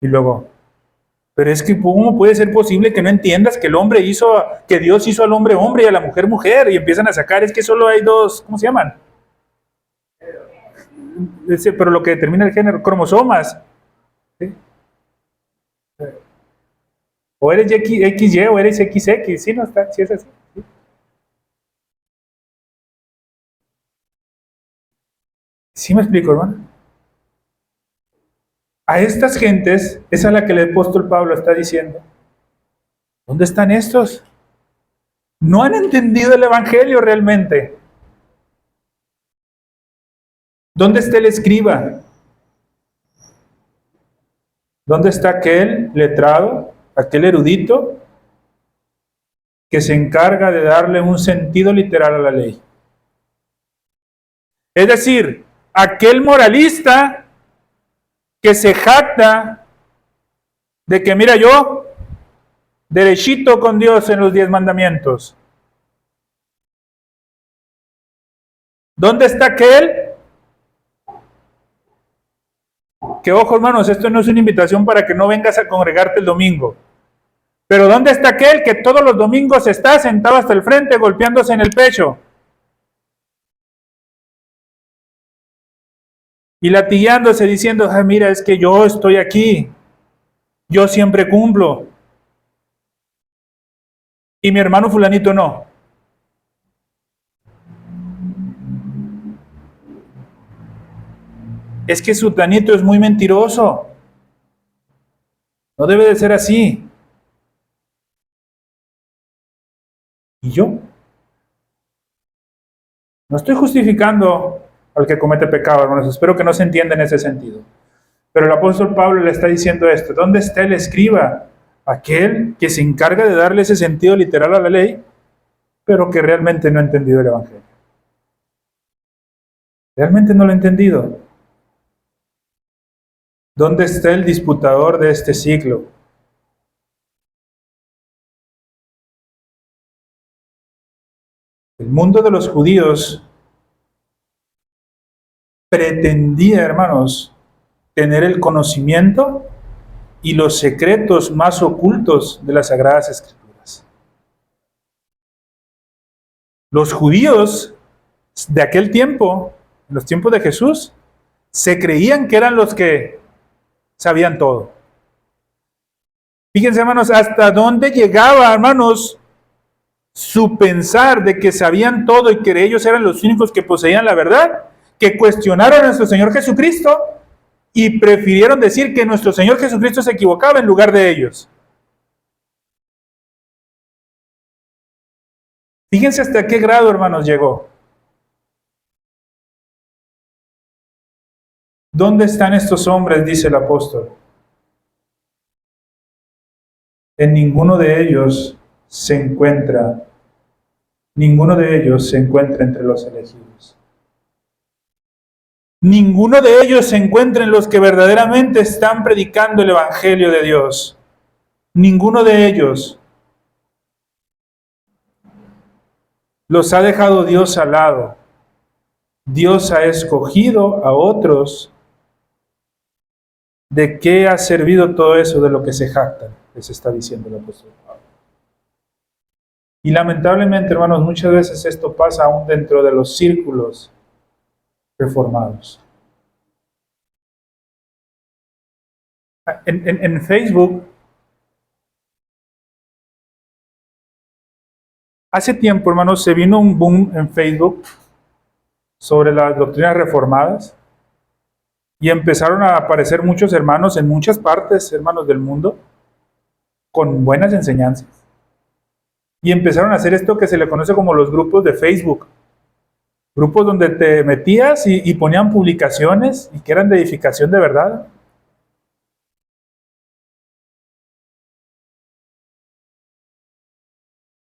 Y luego, pero es que ¿cómo puede ser posible que no entiendas que que Dios hizo al hombre hombre y a la mujer mujer? Y empiezan a sacar, es que solo hay dos, ¿cómo se llaman? Pero lo que determina el género, cromosomas. ¿Sí? O eres XY o eres XX, ¿sí? No está, sí es así. ¿Sí? ¿Sí me explico, hermano? A estas gentes es a la que el apóstol Pablo está diciendo, ¿dónde están estos? No han entendido el evangelio realmente. ¿Dónde está el escriba? ¿Dónde está aquel letrado, aquel erudito, que se encarga de darle un sentido literal a la ley? Es decir, aquel moralista que se jacta de que, mira, yo derechito con Dios en los 10 mandamientos. ¿Dónde está aquel? Que ojo, hermanos, esto no es una invitación para que no vengas a congregarte el domingo. Pero ¿dónde está aquel que todos los domingos está sentado hasta el frente golpeándose en el pecho y latillándose diciendo, ah, mira, es que yo estoy aquí, yo siempre cumplo y mi hermano fulanito no? Es que sutanito es muy mentiroso. No debe de ser así. ¿Y yo? No estoy justificando al que comete pecado, hermanos. Espero que no se entienda en ese sentido. Pero el apóstol Pablo le está diciendo esto. ¿Dónde está el escriba? Aquel que se encarga de darle ese sentido literal a la ley, pero que realmente no ha entendido el Evangelio. Realmente no lo ha entendido. ¿Dónde está el disputador de este siglo? El mundo de los judíos pretendía, hermanos, tener el conocimiento y los secretos más ocultos de las Sagradas Escrituras. Los judíos de aquel tiempo, en los tiempos de Jesús, se creían que eran los que sabían todo. Fíjense, hermanos, hasta dónde llegaba, hermanos, su pensar de que sabían todo y que ellos eran los únicos que poseían la verdad, que cuestionaron a nuestro Señor Jesucristo y prefirieron decir que nuestro Señor Jesucristo se equivocaba en lugar de ellos. Fíjense hasta qué grado, hermanos, llegó. ¿Dónde están estos hombres?, dice el apóstol. En ninguno de ellos se encuentra entre los elegidos. Ninguno de ellos se encuentra en los que verdaderamente están predicando el Evangelio de Dios. Ninguno de ellos. Los ha dejado Dios al lado. Dios ha escogido a otros. ¿De qué ha servido todo eso de lo que se jactan? Les está diciendo el apóstol Pablo. Y lamentablemente, hermanos, muchas veces esto pasa aún dentro de los círculos reformados. En Facebook, hace tiempo, hermanos, se vino un boom en Facebook sobre las doctrinas reformadas y empezaron a aparecer muchos hermanos en muchas partes, hermanos del mundo, con buenas enseñanzas. Y empezaron a hacer esto que se le conoce como los grupos de Facebook. Grupos donde te metías y ponían publicaciones y que eran de edificación de verdad.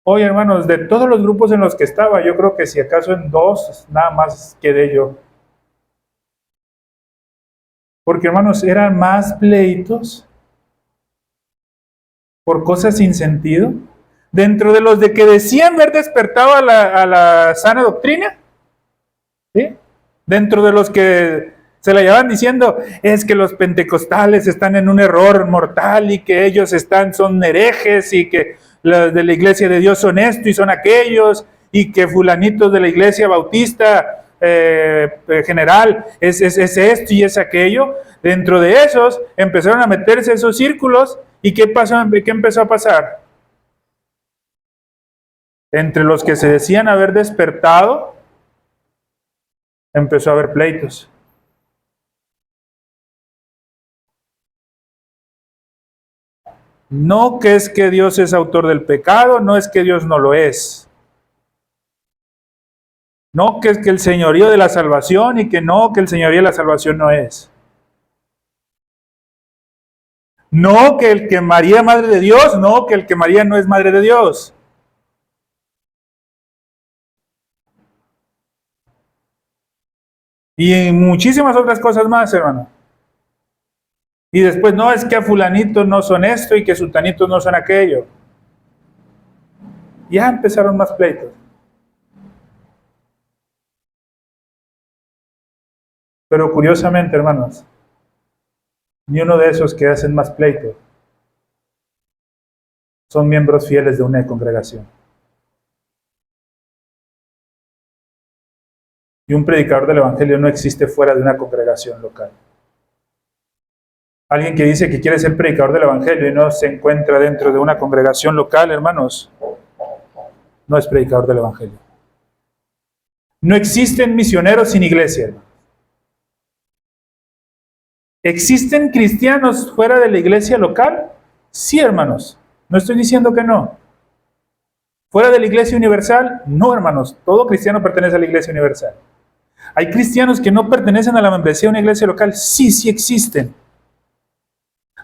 Oye, hermanos, de todos los grupos en los que estaba, yo creo que si acaso en 2 nada más quedé yo. Porque, hermanos, eran más pleitos por cosas sin sentido. Dentro de los de que decían haber despertado a la sana doctrina, ¿sí? Dentro de los que se la llevaban diciendo, es que los pentecostales están en un error mortal y que ellos son herejes y que los de la iglesia de Dios son esto y son aquellos y que fulanitos de la iglesia bautista general es esto y es aquello. Dentro de esos empezaron a meterse esos círculos y ¿qué empezó a pasar? Entre los que se decían haber despertado, empezó a haber pleitos. No que es que Dios es autor del pecado, no es que Dios no lo es. No que es que el señorío de la salvación y que no, que el señorío de la salvación no es. No que el que María es madre de Dios, no que el que María no es madre de Dios. Y en muchísimas otras cosas más, hermano. Y después, no, es que a fulanitos no son esto y que sultanitos no son aquello. Ya empezaron más pleitos. Pero curiosamente, hermanos, ni uno de esos que hacen más pleitos son miembros fieles de una congregación. Y un predicador del Evangelio no existe fuera de una congregación local. Alguien que dice que quiere ser predicador del Evangelio y no se encuentra dentro de una congregación local, hermanos, no es predicador del Evangelio. No existen misioneros sin iglesia, hermanos. ¿Existen cristianos fuera de la iglesia local? Sí, hermanos. No estoy diciendo que no. ¿Fuera de la iglesia universal? No, hermanos. Todo cristiano pertenece a la iglesia universal. ¿Hay cristianos que no pertenecen a la membresía de una iglesia local? Sí, sí existen.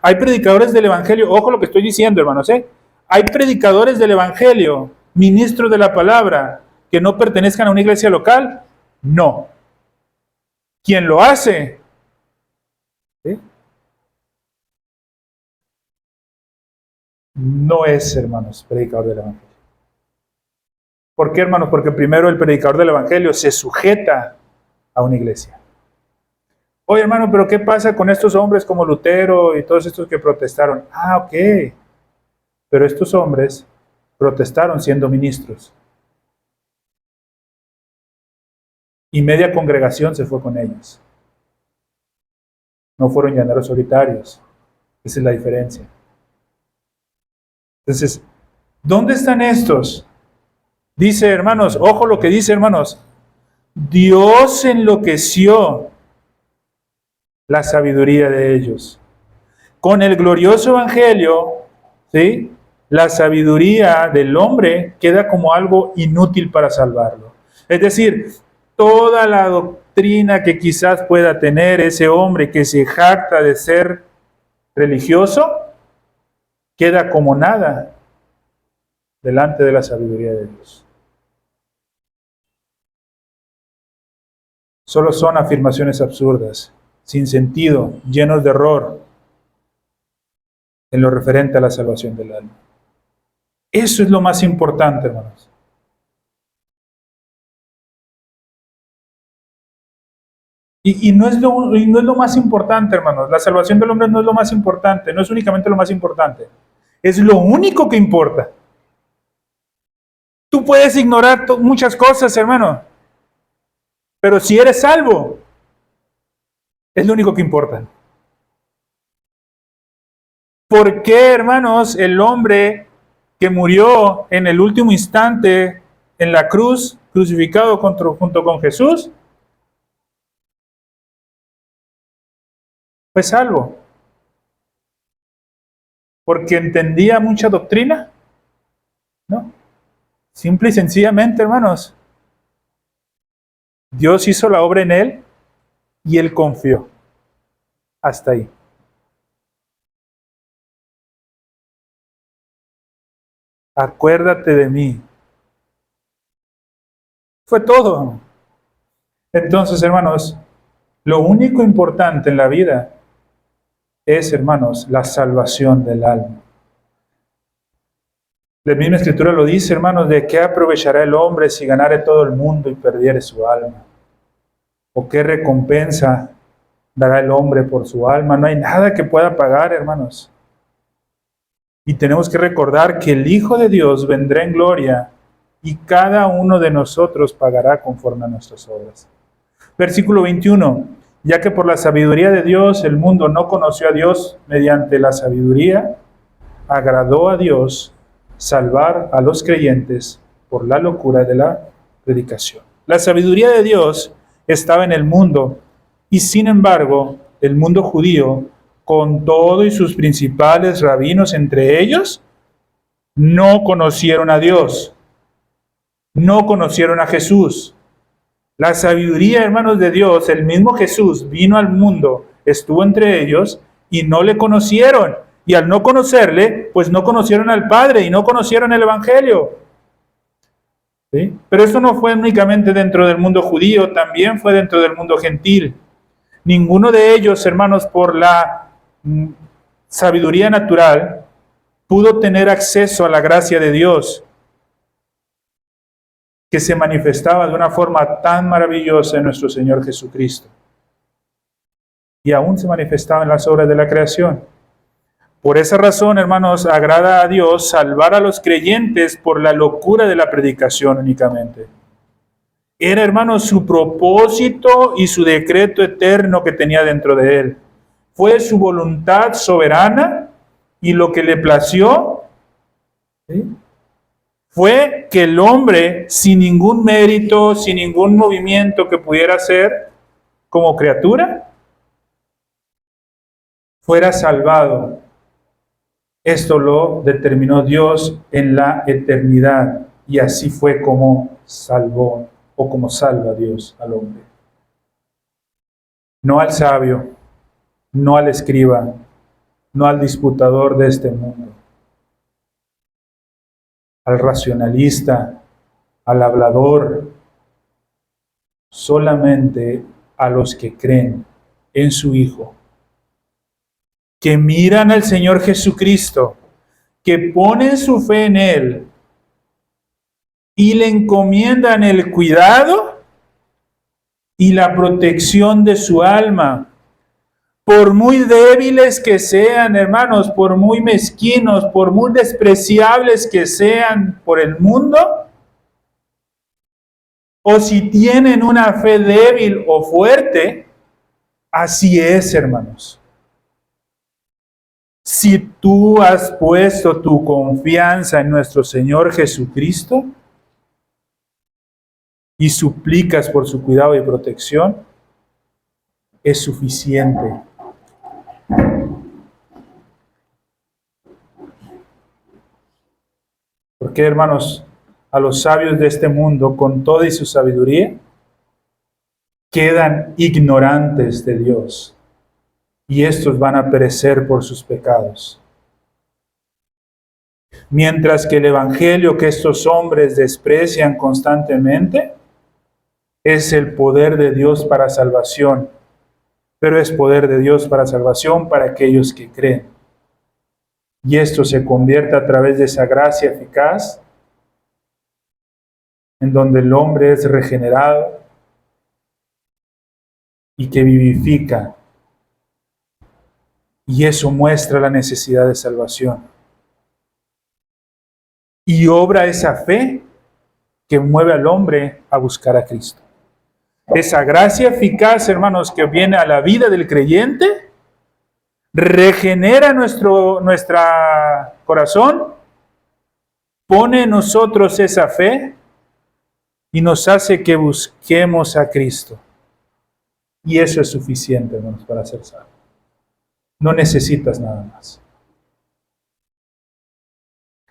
Hay predicadores del Evangelio, ojo lo que estoy diciendo, hermanos, hay predicadores del Evangelio, ministros de la palabra, que no pertenezcan a una iglesia local. No. ¿Quién lo hace? ¿Sí? No es, hermanos, predicador del Evangelio. ¿Por qué, hermanos? Porque primero el predicador del Evangelio se sujeta a una iglesia. Oye, hermano, pero ¿qué pasa con estos hombres como Lutero y todos estos que protestaron? Ah, ok. Pero estos hombres protestaron siendo ministros. Y media congregación se fue con ellos. No fueron llaneros solitarios. Esa es la diferencia. Entonces, ¿dónde están estos? Dice, hermanos, ojo lo que dice, hermanos. Dios enloqueció la sabiduría de ellos. Con el glorioso evangelio, ¿sí?, la sabiduría del hombre queda como algo inútil para salvarlo. Es decir, toda la doctrina que quizás pueda tener ese hombre que se jacta de ser religioso, queda como nada delante de la sabiduría de Dios. Solo son afirmaciones absurdas, sin sentido, llenos de error en lo referente a la salvación del alma. Eso es lo más importante, hermanos. Y no es lo más importante, hermanos. La salvación del hombre no es lo más importante, no es únicamente lo más importante. Es lo único que importa. Tú puedes ignorar muchas cosas, hermano, pero si eres salvo, es lo único que importa. ¿Por qué, hermanos, el hombre que murió en el último instante en la cruz, crucificado junto con Jesús, fue salvo? ¿Porque entendía mucha doctrina? No. Simple y sencillamente, hermanos, Dios hizo la obra en él y él confió. Hasta ahí. Acuérdate de mí. Fue todo. Entonces, hermanos, lo único importante en la vida es, hermanos, la salvación del alma. La misma Escritura lo dice, hermanos, ¿de qué aprovechará el hombre si ganare todo el mundo y perdiere su alma? ¿O qué recompensa dará el hombre por su alma? No hay nada que pueda pagar, hermanos. Y tenemos que recordar que el Hijo de Dios vendrá en gloria y cada uno de nosotros pagará conforme a nuestras obras. Versículo 21. Ya que por la sabiduría de Dios el mundo no conoció a Dios, mediante la sabiduría agradó a Dios salvar a los creyentes por la locura de la predicación. La sabiduría de Dios estaba en el mundo y sin embargo el mundo judío, con todo y sus principales rabinos entre ellos, no conocieron a Dios, no conocieron a Jesús. La sabiduría, hermanos, de Dios, el mismo Jesús vino al mundo, estuvo entre ellos y no le conocieron. Y al no conocerle, pues no conocieron al Padre y no conocieron el Evangelio. ¿Sí? Pero esto no fue únicamente dentro del mundo judío, también fue dentro del mundo gentil. Ninguno de ellos, hermanos, por la sabiduría natural, pudo tener acceso a la gracia de Dios, que se manifestaba de una forma tan maravillosa en nuestro Señor Jesucristo. Y aún se manifestaba en las obras de la creación. Por esa razón, hermanos, agrada a Dios salvar a los creyentes por la locura de la predicación únicamente. Era, hermanos, su propósito y su decreto eterno que tenía dentro de él. Fue su voluntad soberana y lo que le plació, ¿sí?, fue que el hombre, sin ningún mérito, sin ningún movimiento que pudiera hacer como criatura, fuera salvado. Esto lo determinó Dios en la eternidad, y así fue como salvó o como salva Dios al hombre. No al sabio, no al escriba, no al disputador de este mundo, al racionalista, al hablador, solamente a los que creen en su Hijo, que miran al Señor Jesucristo, que ponen su fe en Él y le encomiendan el cuidado y la protección de su alma. Por muy débiles que sean, hermanos, por muy mezquinos, por muy despreciables que sean por el mundo, o si tienen una fe débil o fuerte, así es, hermanos. Si tú has puesto tu confianza en nuestro Señor Jesucristo y suplicas por su cuidado y protección, es suficiente. Porque, hermanos, a los sabios de este mundo, con toda y su sabiduría, quedan ignorantes de Dios, y estos van a perecer por sus pecados. Mientras que el evangelio que estos hombres desprecian constantemente es el poder de Dios para salvación, pero es poder de Dios para salvación para aquellos que creen. Y esto se convierte a través de esa gracia eficaz, en donde el hombre es regenerado y que vivifica. Y eso muestra la necesidad de salvación. Y obra esa fe que mueve al hombre a buscar a Cristo. Esa gracia eficaz, hermanos, que viene a la vida del creyente, regenera nuestro corazón, pone en nosotros esa fe y nos hace que busquemos a Cristo. Y eso es suficiente, hermanos, para ser salvos. No necesitas nada más.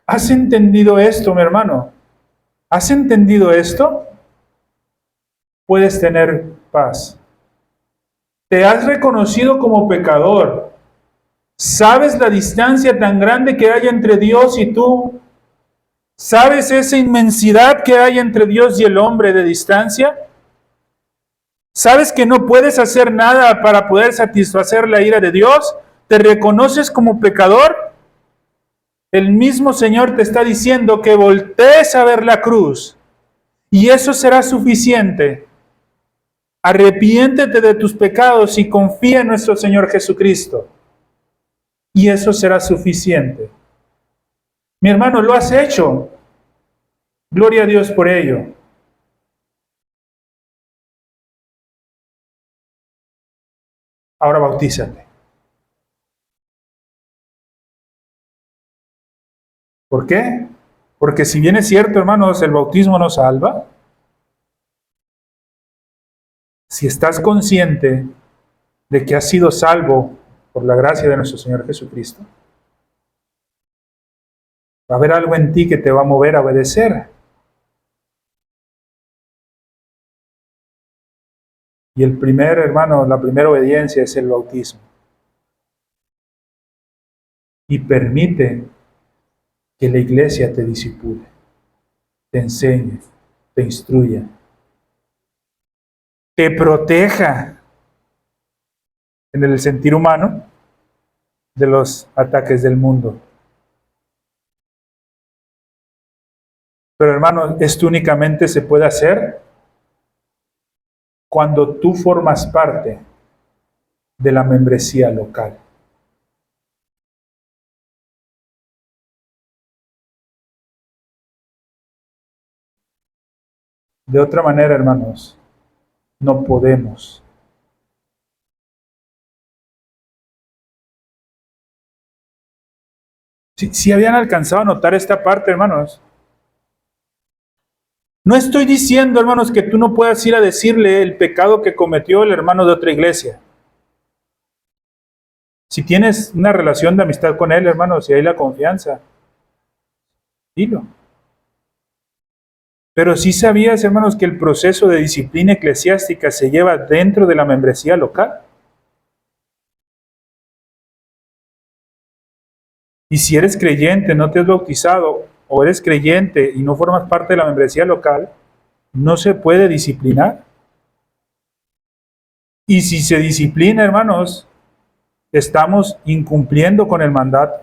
¿Has entendido esto, mi hermano? ¿Has entendido esto? Puedes tener paz. Te has reconocido como pecador. ¿Sabes la distancia tan grande que hay entre Dios y tú? ¿Sabes esa inmensidad que hay entre Dios y el hombre de distancia? ¿Sabes que no puedes hacer nada para poder satisfacer la ira de Dios? ¿Te reconoces como pecador? El mismo Señor te está diciendo que voltees a ver la cruz y eso será suficiente. Arrepiéntete de tus pecados y confía en nuestro Señor Jesucristo. Y eso será suficiente. Mi hermano, lo has hecho. Gloria a Dios por ello. Ahora bautízate. ¿Por qué? Porque si bien es cierto, hermanos, el bautismo nos salva, si estás consciente de que has sido salvo por la gracia de nuestro Señor Jesucristo, va a haber algo en ti que te va a mover a obedecer. Y el primer, hermano, la primera obediencia es el bautismo. y permite que la iglesia te disipule, te enseñe, te instruya, te proteja en el sentir humano de los ataques del mundo. Pero hermano, esto únicamente se puede hacer cuando tú formas parte de la membresía local. De otra manera, hermanos, no podemos. Si habían alcanzado a notar esta parte, hermanos. No estoy diciendo, hermanos, que tú no puedas ir a decirle el pecado que cometió el hermano de otra iglesia. Si tienes una relación de amistad con él, hermanos, y hay la confianza, dilo. Pero sí sabías, hermanos, que el proceso de disciplina eclesiástica se lleva dentro de la membresía local. Y si eres creyente, no te has bautizado, o eres creyente y no formas parte de la membresía local, no se puede disciplinar. Y si se disciplina, hermanos, estamos incumpliendo con el mandato.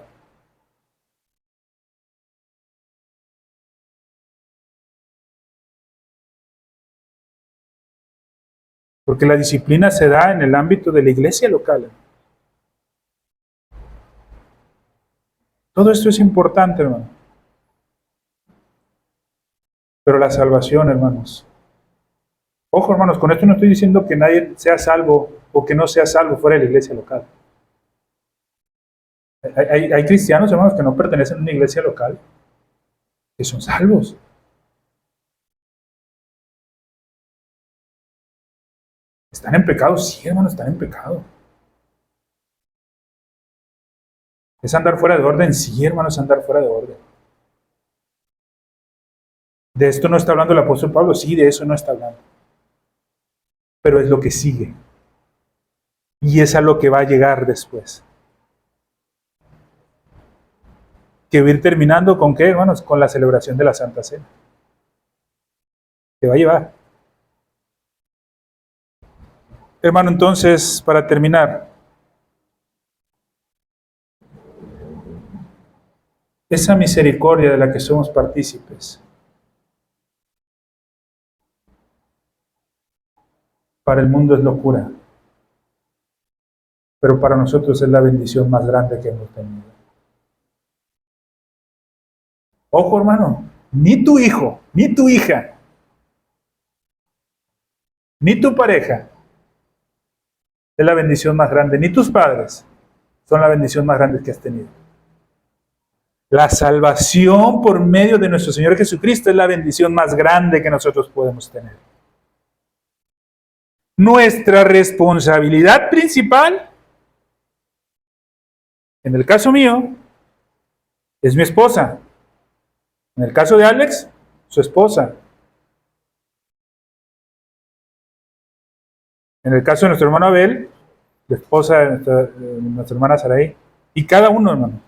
Porque la disciplina se da en el ámbito de la iglesia local. Todo esto es importante, hermano. Pero la salvación, hermanos. Ojo, hermanos, con esto no estoy diciendo que nadie sea salvo o que no sea salvo fuera de la iglesia local. Hay cristianos, hermanos, que no pertenecen a una iglesia local, que son salvos. ¿Están en pecado? Sí, hermanos, están en pecado. ¿Es andar fuera de orden? Sí, hermanos, andar fuera de orden. ¿De esto no está hablando el apóstol Pablo? Sí, de eso no está hablando. Pero es lo que sigue. Y es a lo que va a llegar después. Que va a ir terminando con ¿qué, hermanos? Con la celebración de la Santa Cena. Que va a llevar. Hermano, entonces, para terminar, esa misericordia de la que somos partícipes, para el mundo es locura, pero para nosotros es la bendición más grande que hemos tenido. Ojo, hermano, ni tu hijo, ni tu hija, ni tu pareja es la bendición más grande, ni tus padres son la bendición más grande que has tenido. La salvación por medio de nuestro Señor Jesucristo es la bendición más grande que nosotros podemos tener. Nuestra responsabilidad principal, en el caso mío, es mi esposa. En el caso de Alex, su esposa. En el caso de nuestro hermano Abel, la esposa de nuestra hermana Sarai. Y cada uno, hermano.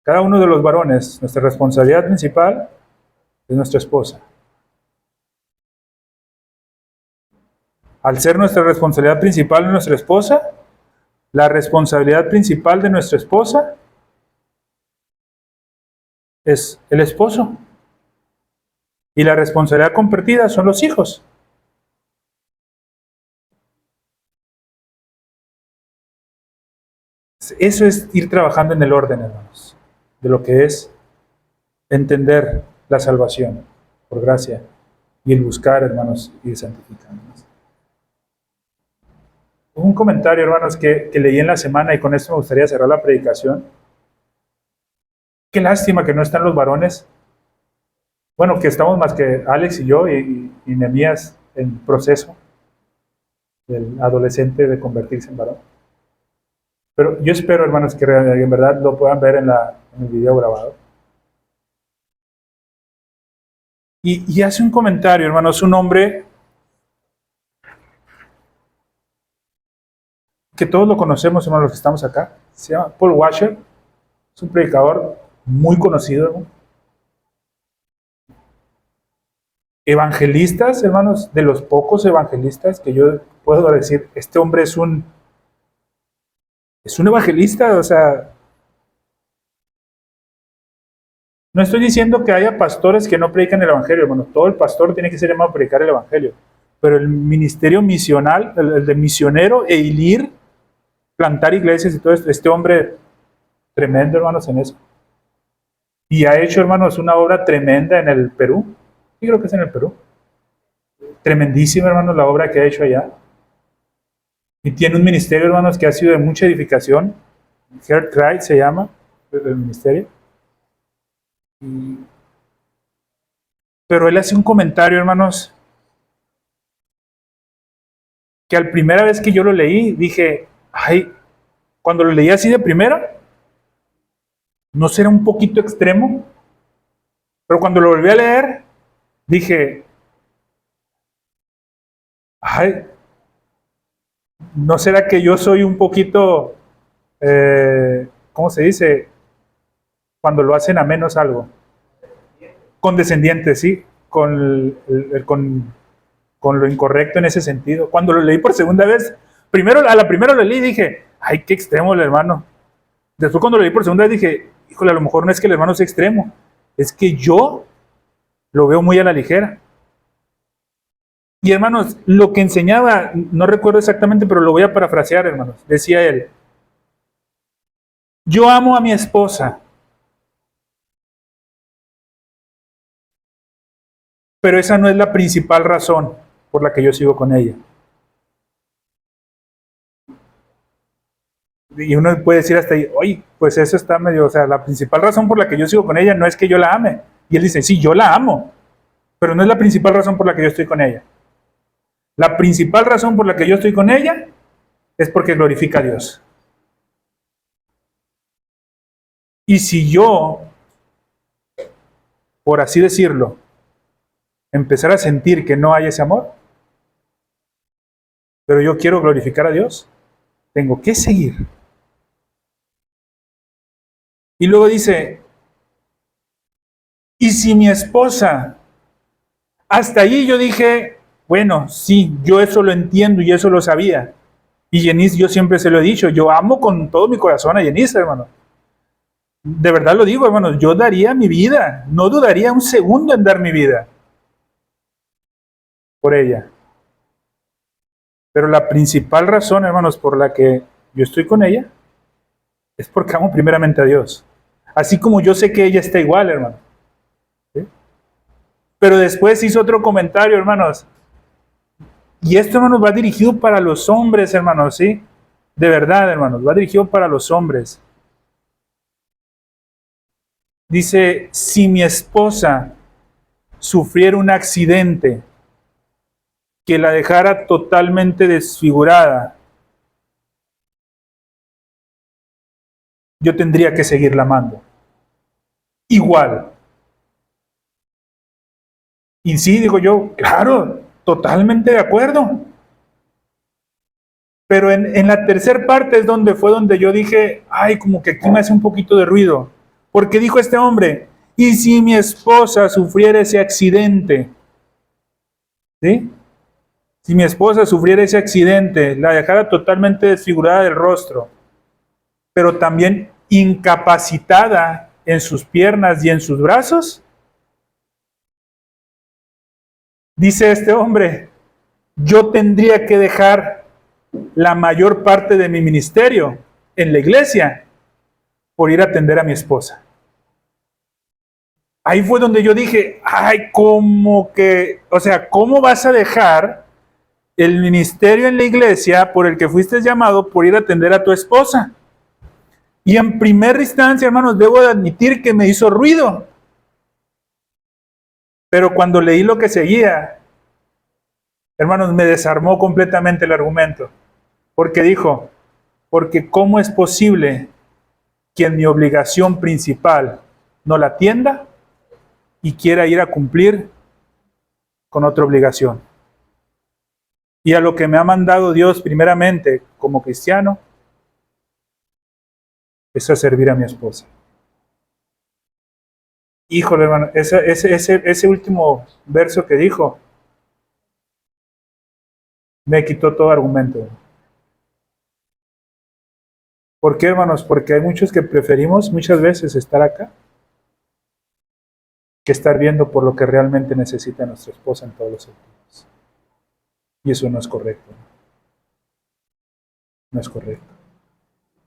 Cada uno de los varones, nuestra responsabilidad principal es nuestra esposa. Al ser nuestra responsabilidad principal nuestra esposa, la responsabilidad principal de nuestra esposa es el esposo. Y la responsabilidad compartida son los hijos. Eso es ir trabajando en el orden, hermanos, de lo que es entender la salvación por gracia y el buscar, hermanos, y santificarnos. Un comentario, hermanos, que leí en la semana y con esto me gustaría cerrar la predicación. Qué lástima que no están los varones. Bueno, que estamos más que Alex y yo y Nehemías en proceso del adolescente de convertirse en varón. Pero yo espero, hermanos, que en verdad lo puedan ver en el video grabado. Y hace un comentario, hermanos, un hombre que todos lo conocemos, hermanos, los que estamos acá. Se llama Paul Washer, es un predicador muy conocido, hermano. Evangelistas, hermanos, de los pocos evangelistas que yo puedo decir, este hombre es un evangelista, o sea, no estoy diciendo que haya pastores que no predican el evangelio, hermano, todo el pastor tiene que ser llamado a predicar el evangelio, pero el ministerio misional, el de misionero e ir, plantar iglesias y todo esto, este hombre tremendo, hermanos, en eso. Y ha hecho, hermanos, una obra tremenda en el Perú. Sí, creo que es en el Perú. Tremendísima, hermanos, la obra que ha hecho allá. Y tiene un ministerio, hermanos, que ha sido de mucha edificación. Heart Cry se llama el ministerio. Pero él hace un comentario, hermanos, que a la primera vez que yo lo leí, dije, ay, cuando lo leí así de primera, ¿no será un poquito extremo? Pero cuando lo volví a leer, dije, ay, ¿no será que yo soy un poquito, ¿cómo se dice? Cuando lo hacen a menos algo. Condescendiente, sí, con lo incorrecto en ese sentido. Cuando lo leí por segunda vez, a la primera lo leí y dije, ay, qué extremo el hermano. Después cuando lo leí por segunda vez dije, híjole, a lo mejor no es que el hermano sea extremo, es que yo lo veo muy a la ligera. Y hermanos, lo que enseñaba, no recuerdo exactamente, pero lo voy a parafrasear, hermanos. Decía él, yo amo a mi esposa, pero esa no es la principal razón por la que yo sigo con ella. Y uno puede decir hasta ahí, oye, pues eso está medio, o sea, la principal razón por la que yo sigo con ella no es que yo la ame. Y él dice, sí, yo la amo, pero no es la principal razón por la que yo estoy con ella. La principal razón por la que yo estoy con ella es porque glorifica a Dios. Y si yo, por así decirlo, empezar a sentir que no hay ese amor, pero yo quiero glorificar a Dios, tengo que seguir. Y luego dice, y si mi esposa, hasta allí yo dije, bueno, sí, yo eso lo entiendo y eso lo sabía. Y Yenis, yo siempre se lo he dicho, yo amo con todo mi corazón a Yenis, hermano. De verdad lo digo, hermano, yo daría mi vida, no dudaría un segundo en dar mi vida por ella. Pero la principal razón, hermanos, por la que yo estoy con ella, es porque amo primeramente a Dios. Así como yo sé que ella está igual, hermano. ¿Sí? Pero después hizo otro comentario, hermanos. Y esto, hermanos, va dirigido para los hombres, hermanos, ¿sí? De verdad, hermanos, va dirigido para los hombres. Dice, si mi esposa sufriera un accidente que la dejara totalmente desfigurada, yo tendría que seguirla amando. Igual. Y sí, digo yo, claro, totalmente de acuerdo. Pero en la tercera parte es donde fue donde yo dije, ay, como que aquí me hace un poquito de ruido. Porque dijo este hombre, ¿y si mi esposa sufriera ese accidente? ¿Sí? Si mi esposa sufriera ese accidente, la dejara totalmente desfigurada del rostro, pero también incapacitada en sus piernas y en sus brazos, dice este hombre, yo tendría que dejar la mayor parte de mi ministerio en la iglesia por ir a atender a mi esposa. Ahí fue donde yo dije, ay, como que, o sea, ¿cómo vas a dejar el ministerio en la iglesia por el que fuiste llamado por ir a atender a tu esposa? Y en primera instancia, hermanos, debo de admitir que me hizo ruido. Pero cuando leí lo que seguía, hermanos, me desarmó completamente el argumento. Porque dijo, porque ¿cómo es posible que en mi obligación principal no la atienda y quiera ir a cumplir con otra obligación? Y a lo que me ha mandado Dios primeramente como cristiano es a servir a mi esposa. Híjole, hermano, ese último verso que dijo me quitó todo argumento. ¿Por qué, hermanos? Porque hay muchos que preferimos muchas veces estar acá que estar viendo por lo que realmente necesita nuestra esposa en todos los sentidos. Y eso no es correcto. No es correcto.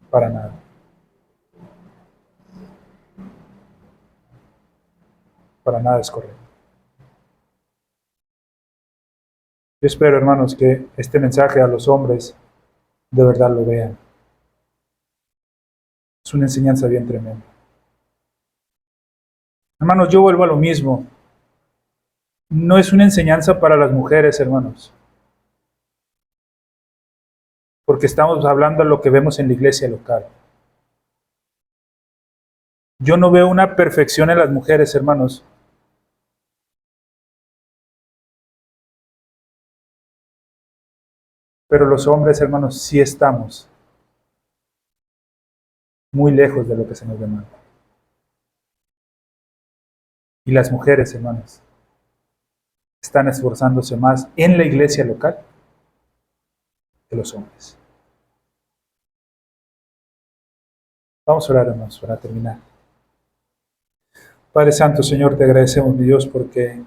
Para nada. Para nada es correcto. Yo espero, hermanos, que este mensaje a los hombres de verdad lo vean. Es una enseñanza bien tremenda. Hermanos, yo vuelvo a lo mismo. No es una enseñanza para las mujeres, hermanos. Porque estamos hablando de lo que vemos en la iglesia local. Yo no veo una perfección en las mujeres, hermanos. Pero los hombres, hermanos, sí estamos muy lejos de lo que se nos demanda. Y las mujeres, hermanos, están esforzándose más en la iglesia local que los hombres. Vamos a orar, hermanos, para terminar. Padre Santo, Señor, te agradecemos, mi Dios, porque